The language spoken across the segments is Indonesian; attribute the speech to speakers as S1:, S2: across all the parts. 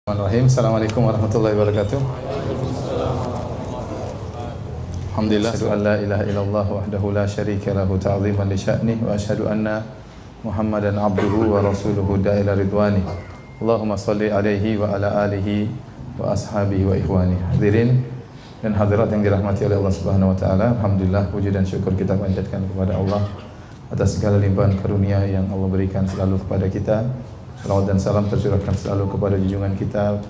S1: Bismillahirrahmanirrahim. Assalamualaikum warahmatullahi wabarakatuh. Alhamdulillah, asyhadu an la ilaha illallah wahdahu la syarika lahu ta'ziman li sya'nih wa asyhadu anna Muhammadan abduhu wa rasuluhu da'ila ridwani. Allahumma salli alaihi wa ala alihi wa ashabihi wa ikhwani. Hadirin dan hadirat yang dirahmati oleh Allah Subhanahu wa taala. Alhamdulillah, puji dan syukur kita panjatkan kepada Allah atas segala limpahan karunia yang Allah berikan selalu kepada kita. Salawat dan salam tercurahkan selalu kepada junjungan kita,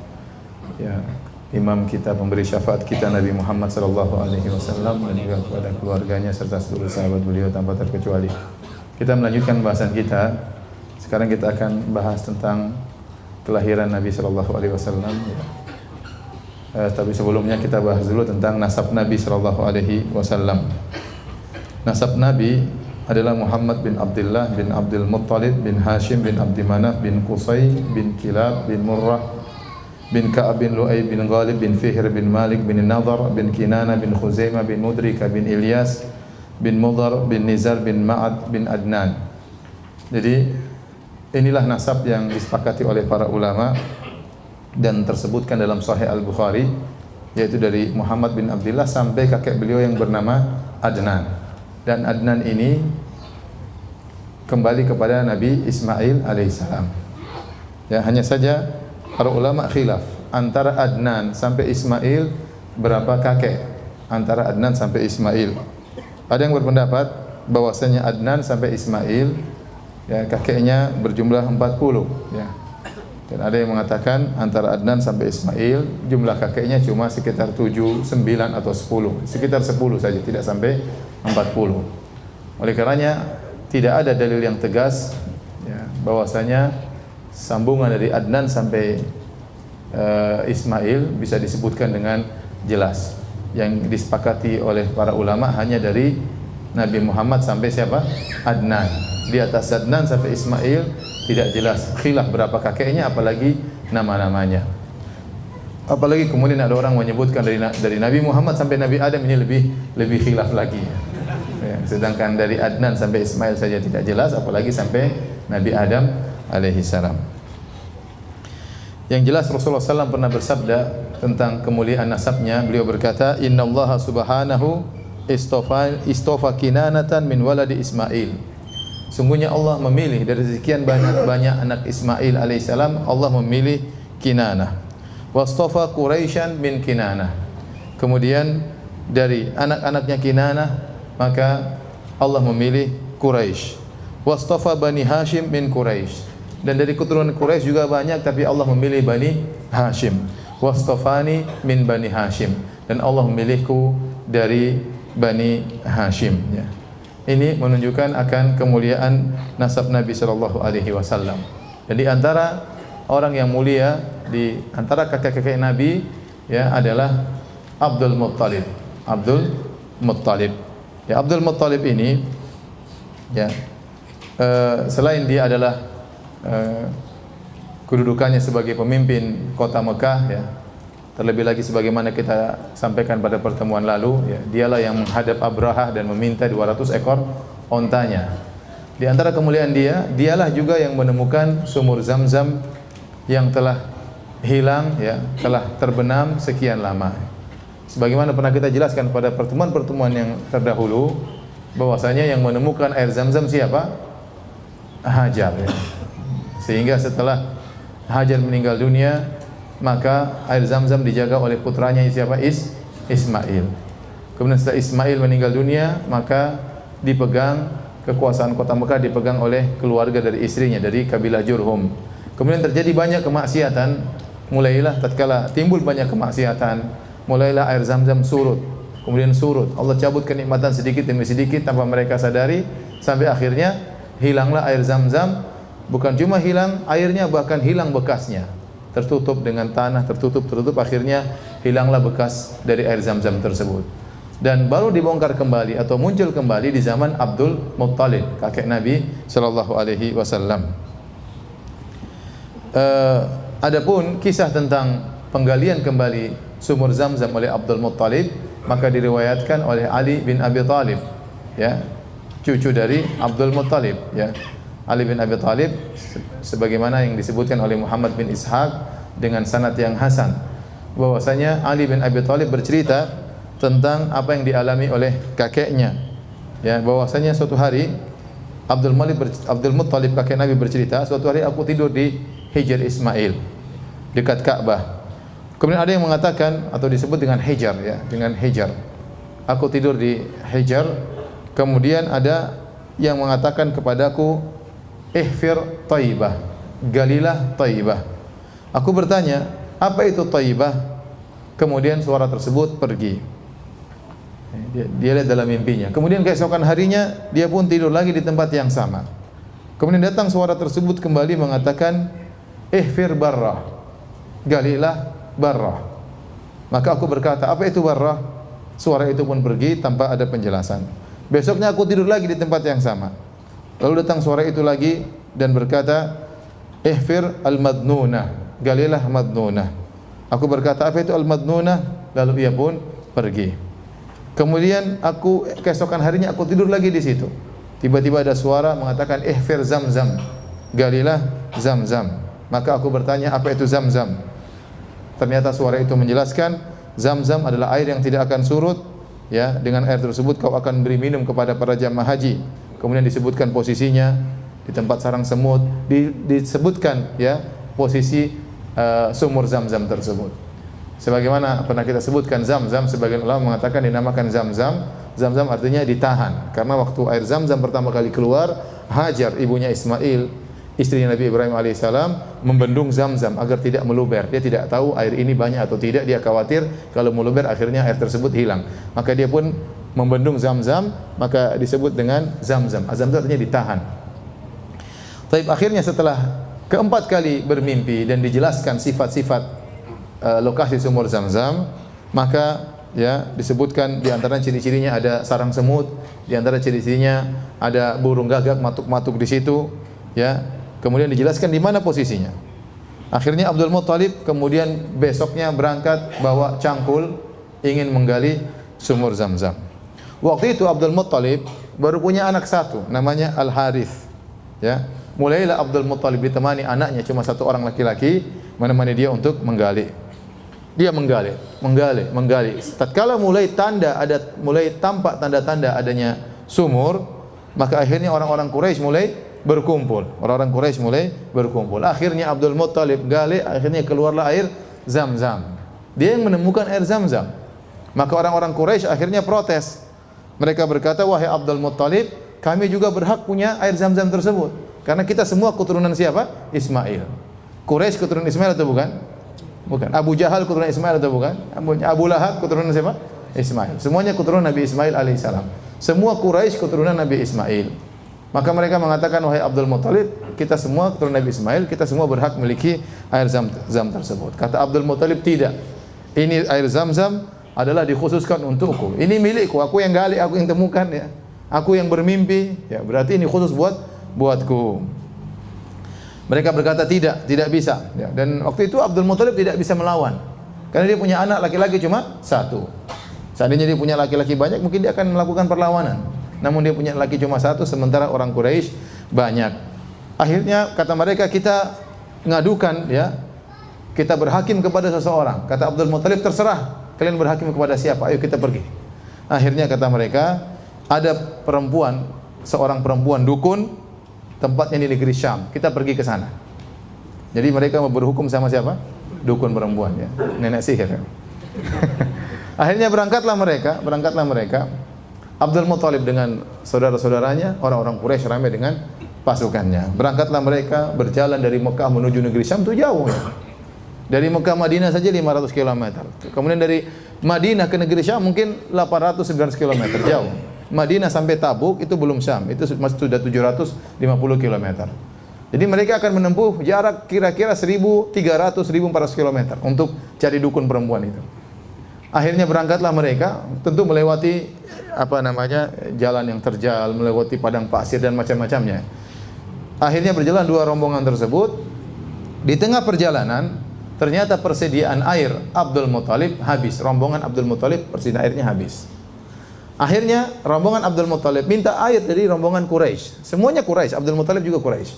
S1: ya, imam kita, pemberi syafaat kita, Nabi Muhammad sallallahu alaihi wasallam, dan juga kepada keluarganya serta seluruh sahabat beliau tanpa terkecuali. Kita melanjutkan bahasan kita. Sekarang kita akan bahas tentang kelahiran Nabi sallallahu alaihi wasallam. Tapi sebelumnya kita bahas dulu tentang nasab Nabi sallallahu alaihi wasallam. Nasab Nabi adalah Muhammad bin Abdullah bin Abdul Muttalib bin Hashim bin Abdi Manaf bin Qusay bin Kilab bin Murrah bin Ka'ab bin Lu'ay bin Ghalib bin Fihr bin Malik bin Nadhar bin Kinana bin Khuzaimah bin Mudrika bin Ilyas bin Mudhar bin Nizar bin Ma'ad bin Adnan. Jadi inilah nasab yang disepakati oleh para ulama dan tersebutkan dalam Sahih Al-Bukhari, yaitu dari Muhammad bin Abdullah sampai kakek beliau yang bernama Adnan. Dan Adnan ini kembali kepada Nabi Ismail alaihissalam. Ya, hanya saja para ulama khilaf antara Adnan sampai Ismail berapa kakek, antara Adnan sampai Ismail. Ada yang berpendapat bahwasanya Adnan sampai Ismail, ya, kakeknya berjumlah 40, ya. Dan ada yang mengatakan antara Adnan sampai Ismail jumlah kakeknya cuma sekitar 7, 9 atau 10, sekitar 10 saja, tidak sampai 40. Oleh karenanya tidak ada dalil yang tegas, ya, bahwasanya sambungan dari Adnan sampai Ismail bisa disebutkan dengan jelas. Yang disepakati oleh para ulama hanya dari Nabi Muhammad sampai siapa? Adnan. Di atas Adnan sampai Ismail tidak jelas, khilaf berapa kakeknya, apalagi nama-namanya. Apalagi kemudian ada orang menyebutkan dari Nabi Muhammad sampai Nabi Adam, ini lebih khilaf lagi. Ya, sedangkan dari Adnan sampai Ismail saja tidak jelas, apalagi sampai Nabi Adam alaihi salam. Yang jelas Rasulullah SAW pernah bersabda tentang kemuliaan nasabnya. Beliau berkata, Inna Allah subhanahu istofa kinanatan min waladi Ismail. Sungguhnya Allah memilih dari sekian banyak anak Ismail alaihissalam, Allah memilih Kinanah. Wastofa Quraisyan min Kinanah. Kemudian dari anak-anaknya Kinanah, maka Allah memilih Quraisy. Wastofa Bani Hashim min Quraisy. Dan dari keturunan Quraisy juga banyak, tapi Allah memilih Bani Hashim. Wastofani min Bani Hashim. Dan Allah memilihku dari Bani Hashim, ya. Ini menunjukkan akan kemuliaan nasab Nabi sallallahu alaihi wasallam. Jadi antara orang yang mulia di antara kakek-kakek Nabi, ya, adalah Abdul Muttalib. Abdul Muttalib. Ya, Abdul Muttalib ini, ya, selain dia adalah kedudukannya sebagai pemimpin kota Mekah, ya, terlebih lagi sebagaimana kita sampaikan pada pertemuan lalu, ya, dialah yang menghadap Abrahah dan meminta 200 ekor ontanya. Di antara kemuliaan dialah juga yang menemukan sumur Zam-Zam yang telah hilang, ya, telah terbenam sekian lama. Sebagaimana pernah kita jelaskan pada pertemuan-pertemuan yang terdahulu, bahwasanya yang menemukan air Zam-Zam siapa? Hajar, ya. Sehingga setelah Hajar meninggal dunia, maka air Zam-Zam dijaga oleh putranya siapa? Ismail. Kemudian setelah Ismail meninggal dunia, maka dipegang kekuasaan kota Mekah dipegang oleh keluarga dari istrinya, dari kabilah Jurhum. Kemudian terjadi banyak kemaksiatan, mulailah tatkala timbul banyak kemaksiatan, mulailah air Zam-Zam surut. Kemudian surut, Allah cabut kenikmatan sedikit demi sedikit tanpa mereka sadari, sampai akhirnya hilanglah air Zam-Zam. Bukan cuma hilang airnya, bahkan hilang bekasnya. Tertutup dengan tanah, tertutup, akhirnya hilanglah bekas dari air Zam-Zam tersebut. Dan baru dibongkar kembali atau muncul kembali di zaman Abdul Muttalib, kakek Nabi sallallahu alaihi wasallam. Adapun kisah tentang penggalian kembali sumur Zam-Zam oleh Abdul Muttalib, maka diriwayatkan oleh Ali bin Abi Thalib, ya, cucu dari Abdul Muttalib, ya. Ali bin Abi Thalib sebagaimana yang disebutkan oleh Muhammad bin Ishaq, dengan sanad yang hasan bahwasanya Ali bin Abi Thalib bercerita tentang apa yang dialami oleh kakeknya. Ya, bahwasanya suatu hari Abdul Muttalib kakek Nabi bercerita, suatu hari aku tidur di Hijr Ismail dekat Ka'bah. Kemudian ada yang mengatakan atau disebut dengan Hijr, ya, dengan Hijr. Aku tidur di Hijr. Kemudian ada yang mengatakan kepadaku, ihfir Taibah, galilah Taibah. Aku bertanya, apa itu Taibah? Kemudian suara tersebut pergi. Dia lihat dalam mimpinya. Kemudian keesokan harinya dia pun tidur lagi di tempat yang sama. Kemudian datang suara tersebut kembali mengatakan, ihfir Barrah, galilah Barrah. Maka aku berkata, apa itu Barrah? Suara itu pun pergi tanpa ada penjelasan. Besoknya aku tidur lagi di tempat yang sama. Lalu datang suara itu lagi dan berkata, ihfir al-Madnunah, galilah Madnunah. Aku berkata, apa itu al-Madnunah? Lalu ia pun pergi. Kemudian keesokan harinya aku tidur lagi di situ. Tiba-tiba ada suara mengatakan, ihfir Zamzam, galilah Zamzam. Maka aku bertanya, apa itu Zamzam? Ternyata suara itu menjelaskan, Zamzam adalah air yang tidak akan surut. Ya, dengan air tersebut kau akan beri minum kepada para jamaah haji. Kemudian disebutkan posisinya di tempat sarang semut, disebutkan ya posisi sumur Zamzam tersebut. Sebagaimana pernah kita sebutkan, Zamzam sebagian ulama mengatakan dinamakan Zamzam. Zamzam artinya ditahan, karena waktu air Zamzam pertama kali keluar, Hajar ibunya Ismail, istri Nabi Ibrahim alaihissalam, membendung Zamzam agar tidak meluber. Dia tidak tahu air ini banyak atau tidak, dia khawatir kalau meluber akhirnya air tersebut hilang. Maka dia pun membendung Zamzam, maka disebut dengan Zamzam. Zamzam artinya ditahan. Tapi akhirnya setelah keempat kali bermimpi dan dijelaskan sifat-sifat lokasi sumur Zamzam, maka ya disebutkan di antara ciri-cirinya ada sarang semut, di antara ciri-cirinya ada burung gagak matuk-matuk di situ, ya. Kemudian dijelaskan di mana posisinya. Akhirnya Abdul Muttalib kemudian besoknya berangkat bawa cangkul ingin menggali sumur Zamzam. Waktu itu Abdul Muttalib baru punya anak satu namanya Al Harith, ya. Mulailah Abdul Muttalib ditemani anaknya cuma satu orang laki-laki menemani dia untuk menggali. Dia menggali. Tatkala mulai tampak tanda-tanda adanya sumur, maka akhirnya orang-orang Quraisy mulai berkumpul. Akhirnya Abdul Muttalib gali, akhirnya keluarlah air Zamzam. Dia yang menemukan air Zamzam. Maka orang-orang Quraisy akhirnya protes. Mereka berkata, wahai Abdul Muttalib, kami juga berhak punya air Zamzam tersebut. Karena kita semua keturunan siapa? Ismail. Quraisy keturunan Ismail atau bukan? Bukan. Abu Jahal keturunan Ismail atau bukan? Abu Lahab keturunan siapa? Ismail. Semuanya keturunan Nabi Ismail alaihissalam. Semua Quraisy keturunan Nabi Ismail. Maka mereka mengatakan, wahai Abdul Muttalib, kita semua keturunan Nabi Ismail, kita semua berhak memiliki air Zamzam tersebut. Kata Abdul Muttalib, tidak. Ini air Zamzam adalah dikhususkan untukku. Ini milikku, aku yang gali, aku yang temukan, ya. Aku yang bermimpi, ya. Berarti ini khusus buatku. Mereka berkata tidak bisa. Ya. Dan waktu itu Abdul Muttalib tidak bisa melawan, karena dia punya anak laki-laki cuma satu. Seandainya dia punya laki-laki banyak, mungkin dia akan melakukan perlawanan. Namun dia punya laki cuma satu, sementara orang Quraisy banyak. Akhirnya kata mereka, kita ngadukan, ya, kita berhakim kepada seseorang. Kata Abdul Muttalib, terserah kalian berhakim kepada siapa, ayo kita pergi. Akhirnya kata mereka, ada seorang perempuan dukun, tempatnya di negeri Syam, kita pergi ke sana. Jadi mereka mau berhukum sama siapa? Dukun perempuan, ya, nenek sihir. Akhirnya berangkatlah mereka. Abdul Muttalib dengan saudara-saudaranya, orang-orang Quraisy ramai dengan pasukannya. Berangkatlah mereka, berjalan dari Mekah menuju negeri Syam, itu jauh, ya. Dari Mekah Madinah saja 500 km. Kemudian dari Madinah ke negeri Syam mungkin 800-900 km, jauh. Madinah sampai Tabuk itu belum Syam, itu masih sudah 750 km. Jadi mereka akan menempuh jarak kira-kira 1.300-1.400 km untuk cari dukun perempuan itu. Akhirnya berangkatlah mereka, tentu melewati jalan yang terjal, melewati padang pasir dan macam-macamnya. Akhirnya berjalan dua rombongan tersebut. Di tengah perjalanan ternyata persediaan air Abdul Muttalib habis. Rombongan Abdul Muttalib persediaan airnya habis. Akhirnya rombongan Abdul Muttalib minta air dari rombongan Quraisy. Semuanya Quraisy, Abdul Muttalib juga Quraisy.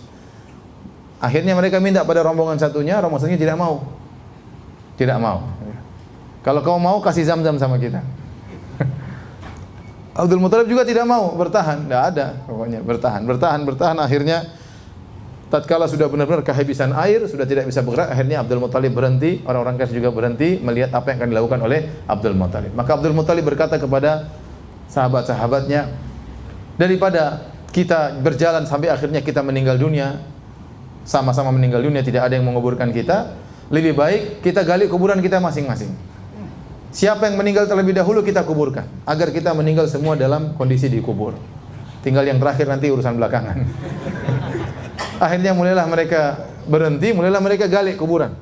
S1: Akhirnya mereka minta pada rombongan satunya tidak mau. Tidak mau. Kalau kau mau kasih Zam-Zam sama kita. Abdul Muthalib juga tidak mau, bertahan. Tidak ada, pokoknya bertahan. Akhirnya tatkala sudah benar-benar kehabisan air, sudah tidak bisa bergerak, akhirnya Abdul Muthalib berhenti, orang-orang Quraisy juga berhenti melihat apa yang akan dilakukan oleh Abdul Muthalib. Maka Abdul Muthalib berkata kepada sahabat-sahabatnya, daripada kita berjalan sampai akhirnya kita meninggal dunia, sama-sama meninggal dunia, tidak ada yang menguburkan kita, lebih baik kita gali kuburan kita masing-masing. Siapa yang meninggal terlebih dahulu kita kuburkan, agar kita meninggal semua dalam kondisi dikubur. Tinggal yang terakhir nanti urusan belakangan. Akhirnya mulailah mereka berhenti, mulailah mereka gali kuburan.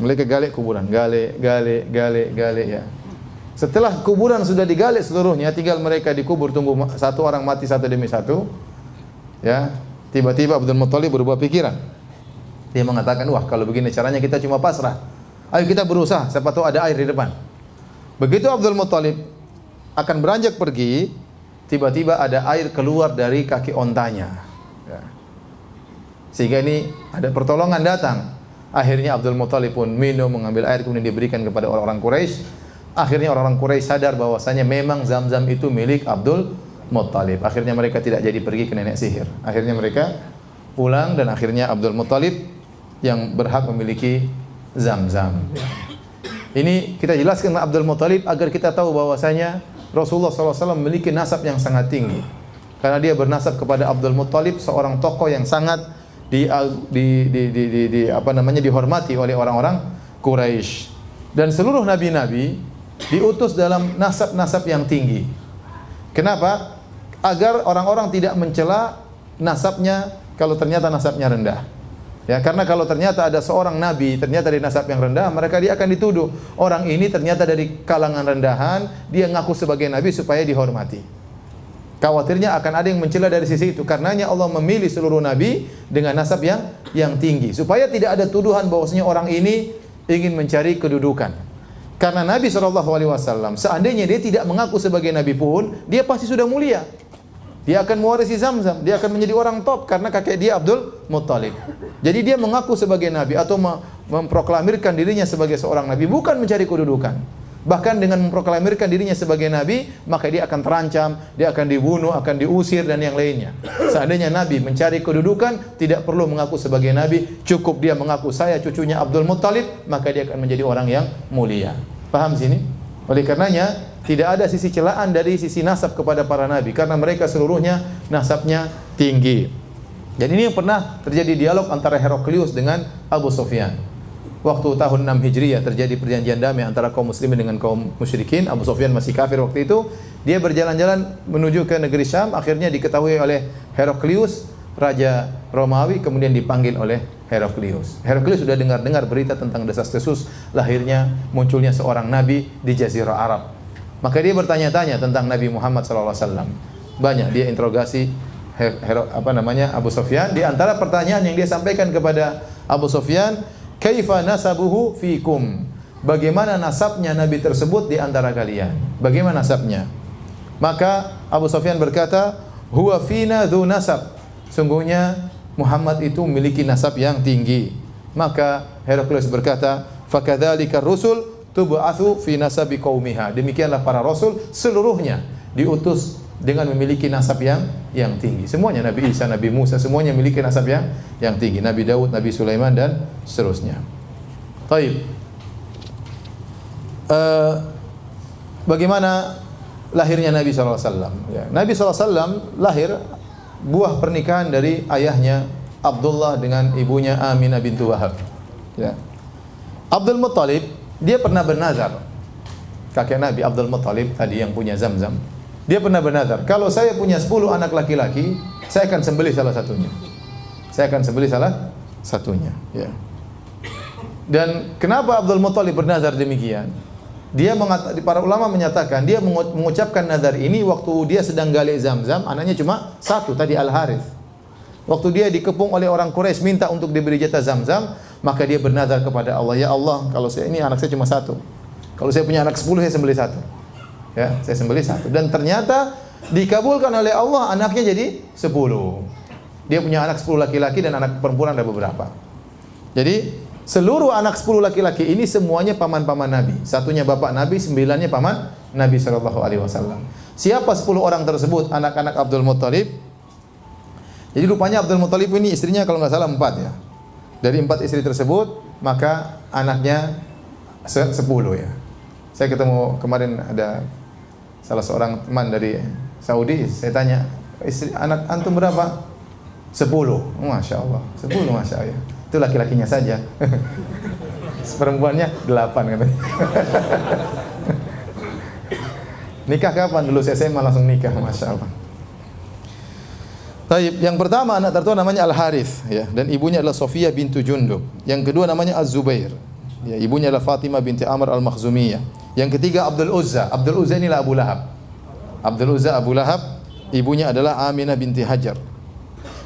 S1: Gali ya. Setelah kuburan sudah digali seluruhnya, tinggal mereka dikubur, tunggu satu orang mati satu demi satu. Ya, tiba-tiba Abdul Muthalib berubah pikiran. Dia mengatakan, wah kalau begini caranya kita cuma pasrah. Ayo kita berusaha, siapa tahu ada air di depan. Begitu Abdul Muthalib akan beranjak pergi, tiba-tiba ada air keluar dari kaki ontanya. Ya. Sehingga ini ada pertolongan datang. Akhirnya Abdul Muthalib pun minum, mengambil air, kemudian diberikan kepada orang-orang Quraisy. Akhirnya orang-orang Quraisy sadar bahwasanya memang Zam-Zam itu milik Abdul Muthalib. Akhirnya mereka tidak jadi pergi ke nenek sihir. Akhirnya mereka pulang dan akhirnya Abdul Muthalib yang berhak memiliki Zam-Zam. Ini kita jelaskan kepada Abdul Muthalib agar kita tahu bahwasanya Rasulullah SAW memiliki nasab yang sangat tinggi. Karena dia bernasab kepada Abdul Muthalib, seorang tokoh yang sangat dihormati oleh orang-orang Quraisy. Dan seluruh nabi-nabi diutus dalam nasab-nasab yang tinggi. Kenapa? Agar orang-orang tidak mencela nasabnya kalau ternyata nasabnya rendah. Ya, karena kalau ternyata ada seorang nabi ternyata dari nasab yang rendah, dia akan dituduh orang ini ternyata dari kalangan rendahan, dia ngaku sebagai nabi supaya dihormati. Khawatirnya akan ada yang mencela dari sisi itu. Karenanya Allah memilih seluruh nabi dengan nasab yang tinggi supaya tidak ada tuduhan bahwasanya orang ini ingin mencari kedudukan. Karena Nabi SAW seandainya dia tidak mengaku sebagai nabi pun, dia pasti sudah mulia. Dia akan mewarisi Zam-Zam, dia akan menjadi orang top karena kakek dia Abdul Muthalib. Jadi dia mengaku sebagai nabi atau memproklamirkan dirinya sebagai seorang nabi bukan mencari kedudukan. Bahkan dengan memproklamirkan dirinya sebagai nabi, maka dia akan terancam, dia akan dibunuh, akan diusir dan yang lainnya. Seandainya nabi mencari kedudukan, tidak perlu mengaku sebagai nabi, cukup dia mengaku saya cucunya Abdul Muthalib, maka dia akan menjadi orang yang mulia. Paham sini? Oleh karenanya tidak ada sisi celaan dari sisi nasab kepada para nabi karena mereka seluruhnya nasabnya tinggi. Dan ini yang pernah terjadi dialog antara Heraklius dengan Abu Sufyan. Waktu tahun 6 Hijriah terjadi perjanjian damai antara kaum muslimin dengan kaum musyrikin. Abu Sufyan masih kafir waktu itu. Dia berjalan-jalan menuju ke negeri Syam, akhirnya diketahui oleh Heraklius, raja Romawi, kemudian dipanggil oleh Heraklius. Heraklius sudah dengar-dengar berita tentang desas-desus lahirnya, munculnya seorang nabi di Jazirah Arab. Maka dia bertanya-tanya tentang Nabi Muhammad SAW. Banyak dia interogasi Abu Sufyan. Di antara pertanyaan yang dia sampaikan kepada Abu Sufyan, kaifa nasabuhu fikum? Bagaimana nasabnya nabi tersebut di antara kalian? Bagaimana nasabnya? Maka Abu Sufyan berkata, huwa fina dzu nasab. Sungguhnya Muhammad itu memiliki nasab yang tinggi. Maka Heraklius berkata, fakadzalika rusul tub'atsu fi nasabi qaumiha. Demikianlah para rasul seluruhnya diutus dengan memiliki nasab yang tinggi. Semuanya Nabi Isa, Nabi Musa semuanya memiliki nasab yang tinggi. Nabi Daud, Nabi Sulaiman dan seterusnya. Baik. Bagaimana lahirnya Nabi SAW? Ya, Nabi SAW lahir buah pernikahan dari ayahnya Abdullah dengan ibunya Aminah bintu Wahab. Ya. Abdul Muthalib dia pernah bernazar. Kakek Nabi Abdul Muthalib tadi yang punya Zam-Zam. Dia pernah bernazar, kalau saya punya 10 anak laki-laki, saya akan sembelih salah satunya. Saya akan sembelih salah satunya. Ya. Dan kenapa Abdul Muthalib bernazar demikian? Para ulama menyatakan dia mengucapkan nazar ini waktu dia sedang gali Zam-Zam, anaknya cuma satu tadi Al-Harith. Waktu dia dikepung oleh orang Quraisy minta untuk diberi jatah Zam-Zam, maka dia bernazar kepada Allah, ya Allah, kalau saya ini anak saya cuma satu. Kalau saya punya anak 10, saya sembelih satu. Ya, saya sembelih satu. Dan ternyata dikabulkan oleh Allah, anaknya jadi 10. Dia punya anak 10 laki-laki dan anak perempuan ada beberapa. Jadi Seluruh anak 10 laki-laki ini semuanya paman-paman Nabi. Satunya bapak Nabi, 9-nya paman Nabi sallallahu alaihi wasallam. Siapa 10 orang tersebut anak-anak Abdul Muttalib? Jadi rupanya Abdul Muttalib ini istrinya kalau nggak salah 4 ya. Dari 4 istri tersebut, maka anaknya 10 ya. Saya ketemu kemarin ada salah seorang teman dari Saudi, saya tanya, istri anak antum berapa? 10. Masya Allah, 10 Masya Allah. Itu laki-lakinya saja. Perempuannya 8 katanya. Nikah kapan? Dulu SMA langsung nikah, Masya Allah. Baik, yang pertama anak tertua namanya Al-Harith ya, dan ibunya adalah Sofiyah bintu Jundub. Yang kedua namanya Az-Zubair. Ya, ibunya adalah Fatimah binti Amr Al-Makhzumiyah. Yang ketiga Abdul Uzza. Abdul Uzza inilah Abu Lahab. Abdul Uzza Abu Lahab, ibunya adalah Aminah binti Hajar.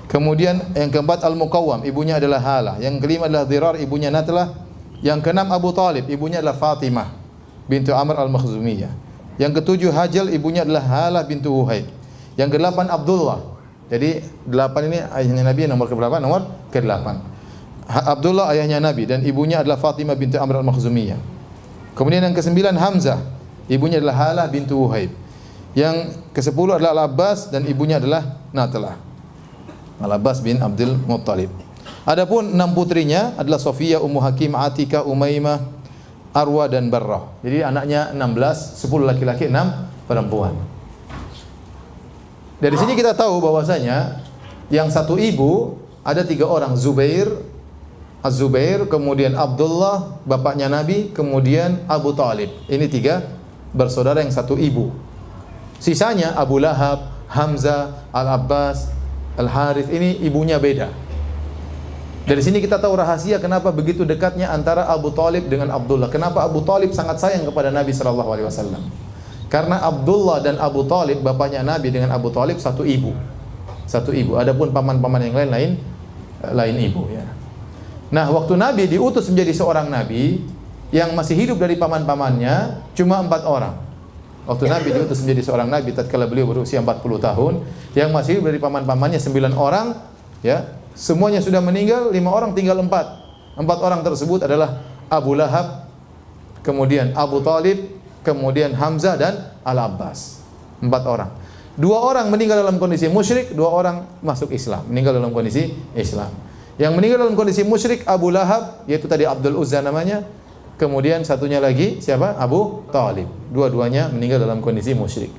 S1: Kemudian yang keempat Al-Muqawwam, ibunya adalah Halah. Yang kelima adalah Dirar, ibunya Natlah. Yang keenam Abu Talib, ibunya adalah Fatimah bintu Amr Al-Makhzumiyah. Yang ketujuh Hajal, ibunya adalah Halah bintu Huhaib. Yang kedelapan Abdullah. Jadi 8 ini ayahnya Nabi, nomor keberapa? Nomor ke-8. Abdullah ayahnya Nabi dan ibunya adalah Fatimah bintu Amr Al-Makhzumiyah. Kemudian yang ke-9 Hamzah, ibunya adalah Halah bintu Huhaib. Yang ke-10 adalah Al-Abbas dan ibunya adalah Natlah. Al-Abbas bin Abdul Muttalib. Adapun 6 putrinya adalah Sofiyah, Ummu Hakim, Atika, Umaymah, Arwa dan Barrah. Jadi anaknya 16, 10 laki-laki, 6 perempuan. Dari sini kita tahu bahwasanya yang satu ibu ada 3 orang, Zubair, Az-Zubair, kemudian Abdullah, bapaknya Nabi, kemudian Abu Talib. Ini 3 bersaudara yang satu ibu. Sisanya Abu Lahab, Hamzah, Al-Abbas, Al-Harith, ini ibunya beda. Dari sini kita tahu rahasia kenapa begitu dekatnya antara Abu Talib dengan Abdullah. Kenapa Abu Talib sangat sayang kepada Nabi sallallahu alaihi wasallam? Karena Abdullah dan Abu Talib, bapaknya Nabi dengan Abu Talib satu ibu. Satu ibu. Adapun paman-paman yang lain ibu ya. Nah, waktu Nabi diutus menjadi seorang nabi, yang masih hidup dari paman-pamannya cuma 4 orang. Waktu Nabi diutus menjadi seorang nabi tatkala beliau berusia 40 tahun, yang masih hidup dari paman-pamannya 9 orang ya. Semuanya sudah meninggal, 5 orang tinggal 4. 4 orang tersebut adalah Abu Lahab, kemudian Abu Talib, kemudian Hamzah dan Al-Abbas. 4 orang. 2 orang meninggal dalam kondisi musyrik, 2 orang masuk Islam, meninggal dalam kondisi Islam. Yang meninggal dalam kondisi musyrik Abu Lahab, yaitu tadi Abdul Uzza namanya. Kemudian satunya lagi siapa? Abu Talib. Dua-duanya meninggal dalam kondisi musyrik.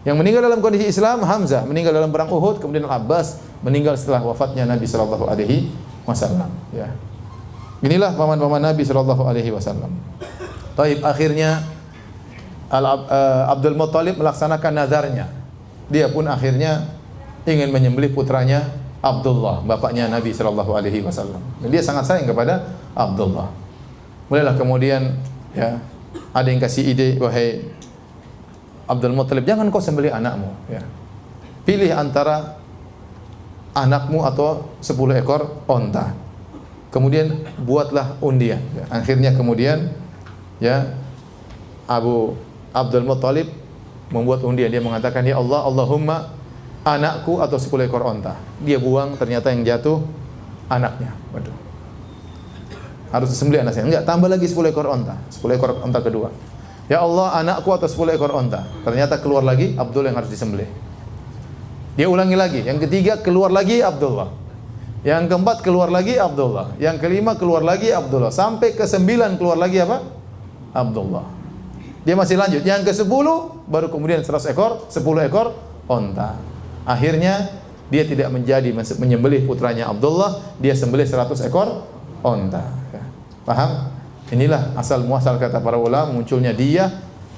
S1: Yang meninggal dalam kondisi Islam Hamzah, meninggal dalam perang Uhud, kemudian Al-Abbas meninggal setelah wafatnya Nabi sallallahu alaihi wasallam, ya. Inilah paman-paman Nabi sallallahu alaihi wasallam. Baik, akhirnya Abdul Muttalib melaksanakan nazarnya. Dia pun akhirnya ingin menyembelih putranya Abdullah, bapaknya Nabi sallallahu alaihi wasallam. Dan dia sangat sayang kepada Abdullah. Mulailah kemudian ya, ada yang kasih ide, wahai Abdul Muttalib, jangan kau sembelih anakmu ya. Pilih antara anakmu atau 10 ekor onta. Kemudian buatlah undian. Ya. Akhirnya kemudian ya Abdul Muttalib membuat undian. Dia mengatakan, ya Allah, Allahumma anakku atau 10 ekor onta. Dia buang, ternyata yang jatuh anaknya. Waduh. Harus disembelih anaknya. Enggak, tambah lagi 10 ekor onta. 10 ekor onta kedua. Ya Allah, anakku atau 10 ekor onta. Ternyata keluar lagi Abdullah yang harus disembelih. Dia ulangi lagi. Yang ketiga keluar lagi Abdullah. Yang keempat keluar lagi Abdullah. Yang kelima keluar lagi Abdullah. Sampai ke-9 keluar lagi apa? Abdullah. Dia masih lanjut. Yang ke-10 baru kemudian 100 ekor, 10 ekor onta. Akhirnya dia tidak menjadi menyembelih putranya Abdullah, dia sembelih 100 ekor onta. Ya. Paham? Inilah asal muasal kata para ulama munculnya diyah.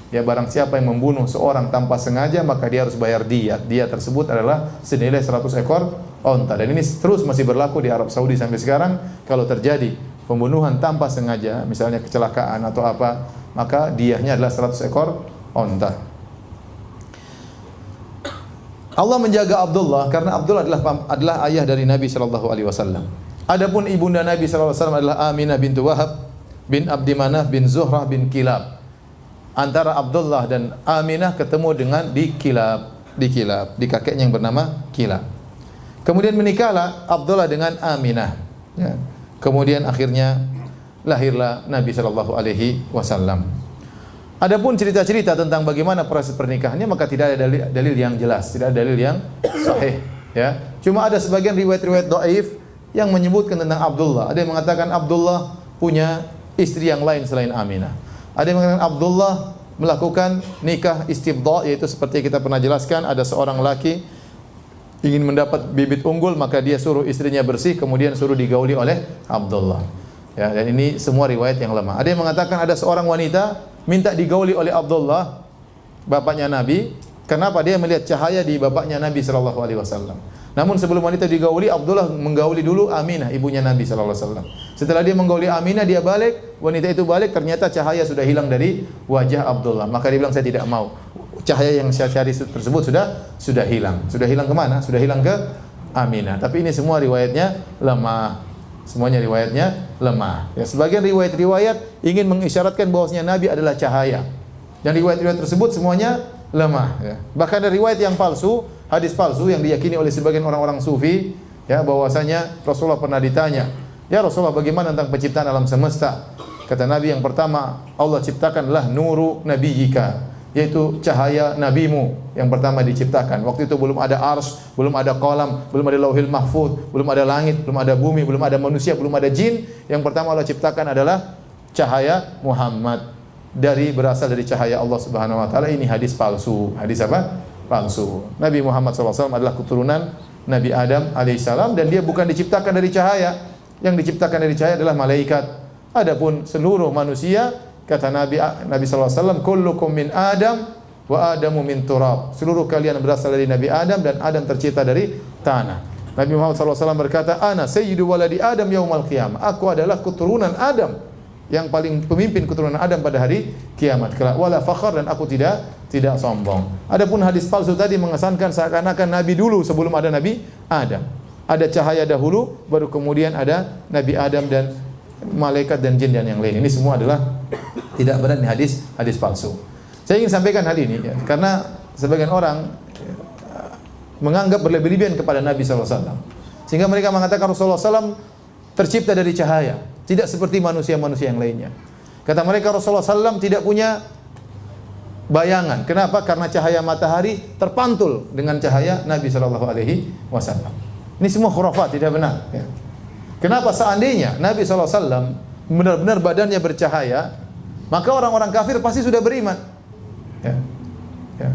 S1: Ya, barang siapa yang membunuh seorang tanpa sengaja maka dia harus bayar diyah. Diyah tersebut adalah senilai 100 ekor onta. Dan ini terus masih berlaku di Arab Saudi sampai sekarang. Kalau terjadi pembunuhan tanpa sengaja, misalnya kecelakaan atau apa, maka diyahnya adalah 100 ekor onta. Allah menjaga Abdullah karena Abdullah adalah ayah dari Nabi sallallahu alaihi wasallam. Adapun ibunda Nabi sallallahu alaihi wasallam adalah Aminah bintu Wahab bin Abdi Manaf bin Zuhrah bin Kilab. Antara Abdullah dan Aminah ketemu dengan di Kilab, di kakeknya yang bernama Kilab. Kemudian menikahlah Abdullah dengan Aminah. Ya. Kemudian akhirnya lahirlah Nabi sallallahu alaihi wasallam. Adapun cerita-cerita tentang bagaimana proses pernikahannya maka tidak ada dalil yang jelas, tidak ada dalil yang sahih, ya. Cuma ada sebagian riwayat-riwayat dhaif yang menyebutkan tentang Abdullah. Ada yang mengatakan Abdullah punya istri yang lain selain Aminah. Ada yang mengatakan Abdullah melakukan nikah istibdha, yaitu seperti kita pernah jelaskan, ada seorang laki ingin mendapat bibit unggul maka dia suruh istrinya bersih kemudian suruh digauli oleh Abdullah. Ya, dan ini semua riwayat yang lemah. Ada yang mengatakan ada seorang wanita minta digauli oleh Abdullah, bapaknya Nabi. Kenapa? Dia melihat cahaya di bapaknya Nabi sallallahu alaihi wasallam. Namun sebelum wanita digauli, Abdullah menggauli dulu Aminah, ibunya Nabi sallallahu alaihi wasallam. Setelah dia menggauli Aminah, dia balik, wanita itu balik, ternyata cahaya sudah hilang dari wajah Abdullah. Maka dia bilang, saya tidak mau. Cahaya yang saya cari tersebut sudah hilang. Sudah hilang kemana? Sudah hilang ke Aminah. Tapi ini semua riwayatnya lemah. Semuanya riwayatnya lemah. Ya, sebagian riwayat-riwayat ingin mengisyaratkan bahwasanya Nabi adalah cahaya. Dan riwayat-riwayat tersebut semuanya lemah. Ya. Bahkan ada riwayat yang palsu, hadis palsu yang diyakini oleh sebagian orang-orang sufi, ya, bahwasanya Rasulullah pernah ditanya, ya Rasulullah, bagaimana tentang penciptaan alam semesta? Kata Nabi, yang pertama Allah ciptakanlah nuru nabiyyika, yaitu cahaya nabimu yang pertama diciptakan. Waktu itu belum ada arsy, belum ada qalam, belum ada lauhil mahfuz, belum ada langit, belum ada bumi, belum ada manusia, belum ada jin. Yang pertama Allah ciptakan adalah cahaya Muhammad, berasal dari cahaya Allah Subhanahu wa taala. Ini hadis palsu. Hadis apa? Palsu. Nabi Muhammad SAW adalah keturunan Nabi Adam alaihissalam dan dia bukan diciptakan dari cahaya. Yang diciptakan dari cahaya adalah malaikat. Adapun seluruh manusia, kata Nabi SAW, kullukum min Adam wa Adamu min turab. Seluruh kalian berasal dari Nabi Adam dan Adam tercipta dari tanah. Nabi Muhammad SAW berkata, ana sayyidu waladi Adam yaumal qiyamah. Aku adalah keturunan Adam, yang paling pemimpin keturunan Adam pada hari kiamat kelak. Wala fakhar, dan aku tidak sombong. Adapun hadis palsu tadi mengesankan seakan-akan Nabi dulu sebelum ada Nabi Adam. Ada cahaya dahulu, baru kemudian ada Nabi Adam dan malaikat dan jin dan yang lain. Ini semua adalah tidak benar, ini hadis palsu. Saya ingin sampaikan hal ini ya, karena sebagian orang menganggap berlebih-lebihan kepada Nabi SAW, sehingga mereka mengatakan Rasulullah SAW tercipta dari cahaya, tidak seperti manusia-manusia yang lainnya. Kata mereka Rasulullah SAW tidak punya bayangan. Kenapa? Karena cahaya matahari terpantul dengan cahaya Nabi SAW. Ini semua khurafat, tidak benar ya. Kenapa? Seandainya Nabi SAW benar-benar badannya bercahaya, maka orang-orang kafir pasti sudah beriman ya. Ya.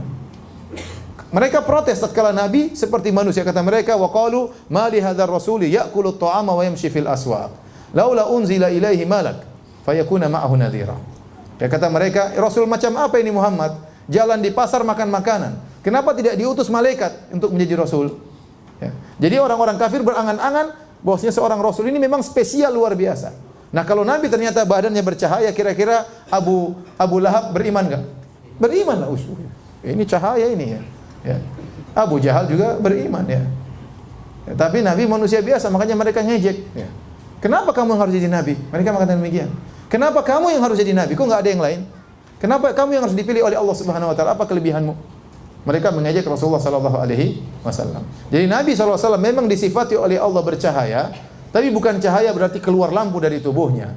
S1: Mereka protes tatkala Nabi seperti manusia. Kata mereka, wa qalu ma li hadzal rasuli ya'kulu at-ta'ama wa yamshi fil aswaq laula unzila ilaihi malak fayakuna ma'ahu nadhira. Ya, kata mereka, Rasul macam apa ini Muhammad? Jalan di pasar makan makanan. Kenapa tidak diutus malaikat untuk menjadi Rasul? Ya. Jadi orang-orang kafir berangan-angan bahwasanya seorang Rasul ini memang spesial luar biasa. Nah, kalau Nabi ternyata badannya bercahaya, kira-kira Abu Lahab beriman enggak? Beriman lah. Ini cahaya ini ya. Ya. Abu Jahal juga beriman ya. Ya, tapi Nabi manusia biasa, makanya mereka ngejek ya. Kenapa kamu yang harus jadi Nabi? Mereka mengatakan demikian. Kenapa kamu yang harus jadi Nabi? Kok enggak ada yang lain? Kenapa kamu yang harus dipilih oleh Allah Subhanahu wa taala? Apa kelebihanmu? Mereka mengejek Rasulullah sallallahu alaihi wasallam. Jadi Nabi sallallahu alaihi wasallam memang disifati oleh Allah bercahaya, tapi bukan cahaya berarti keluar lampu dari tubuhnya.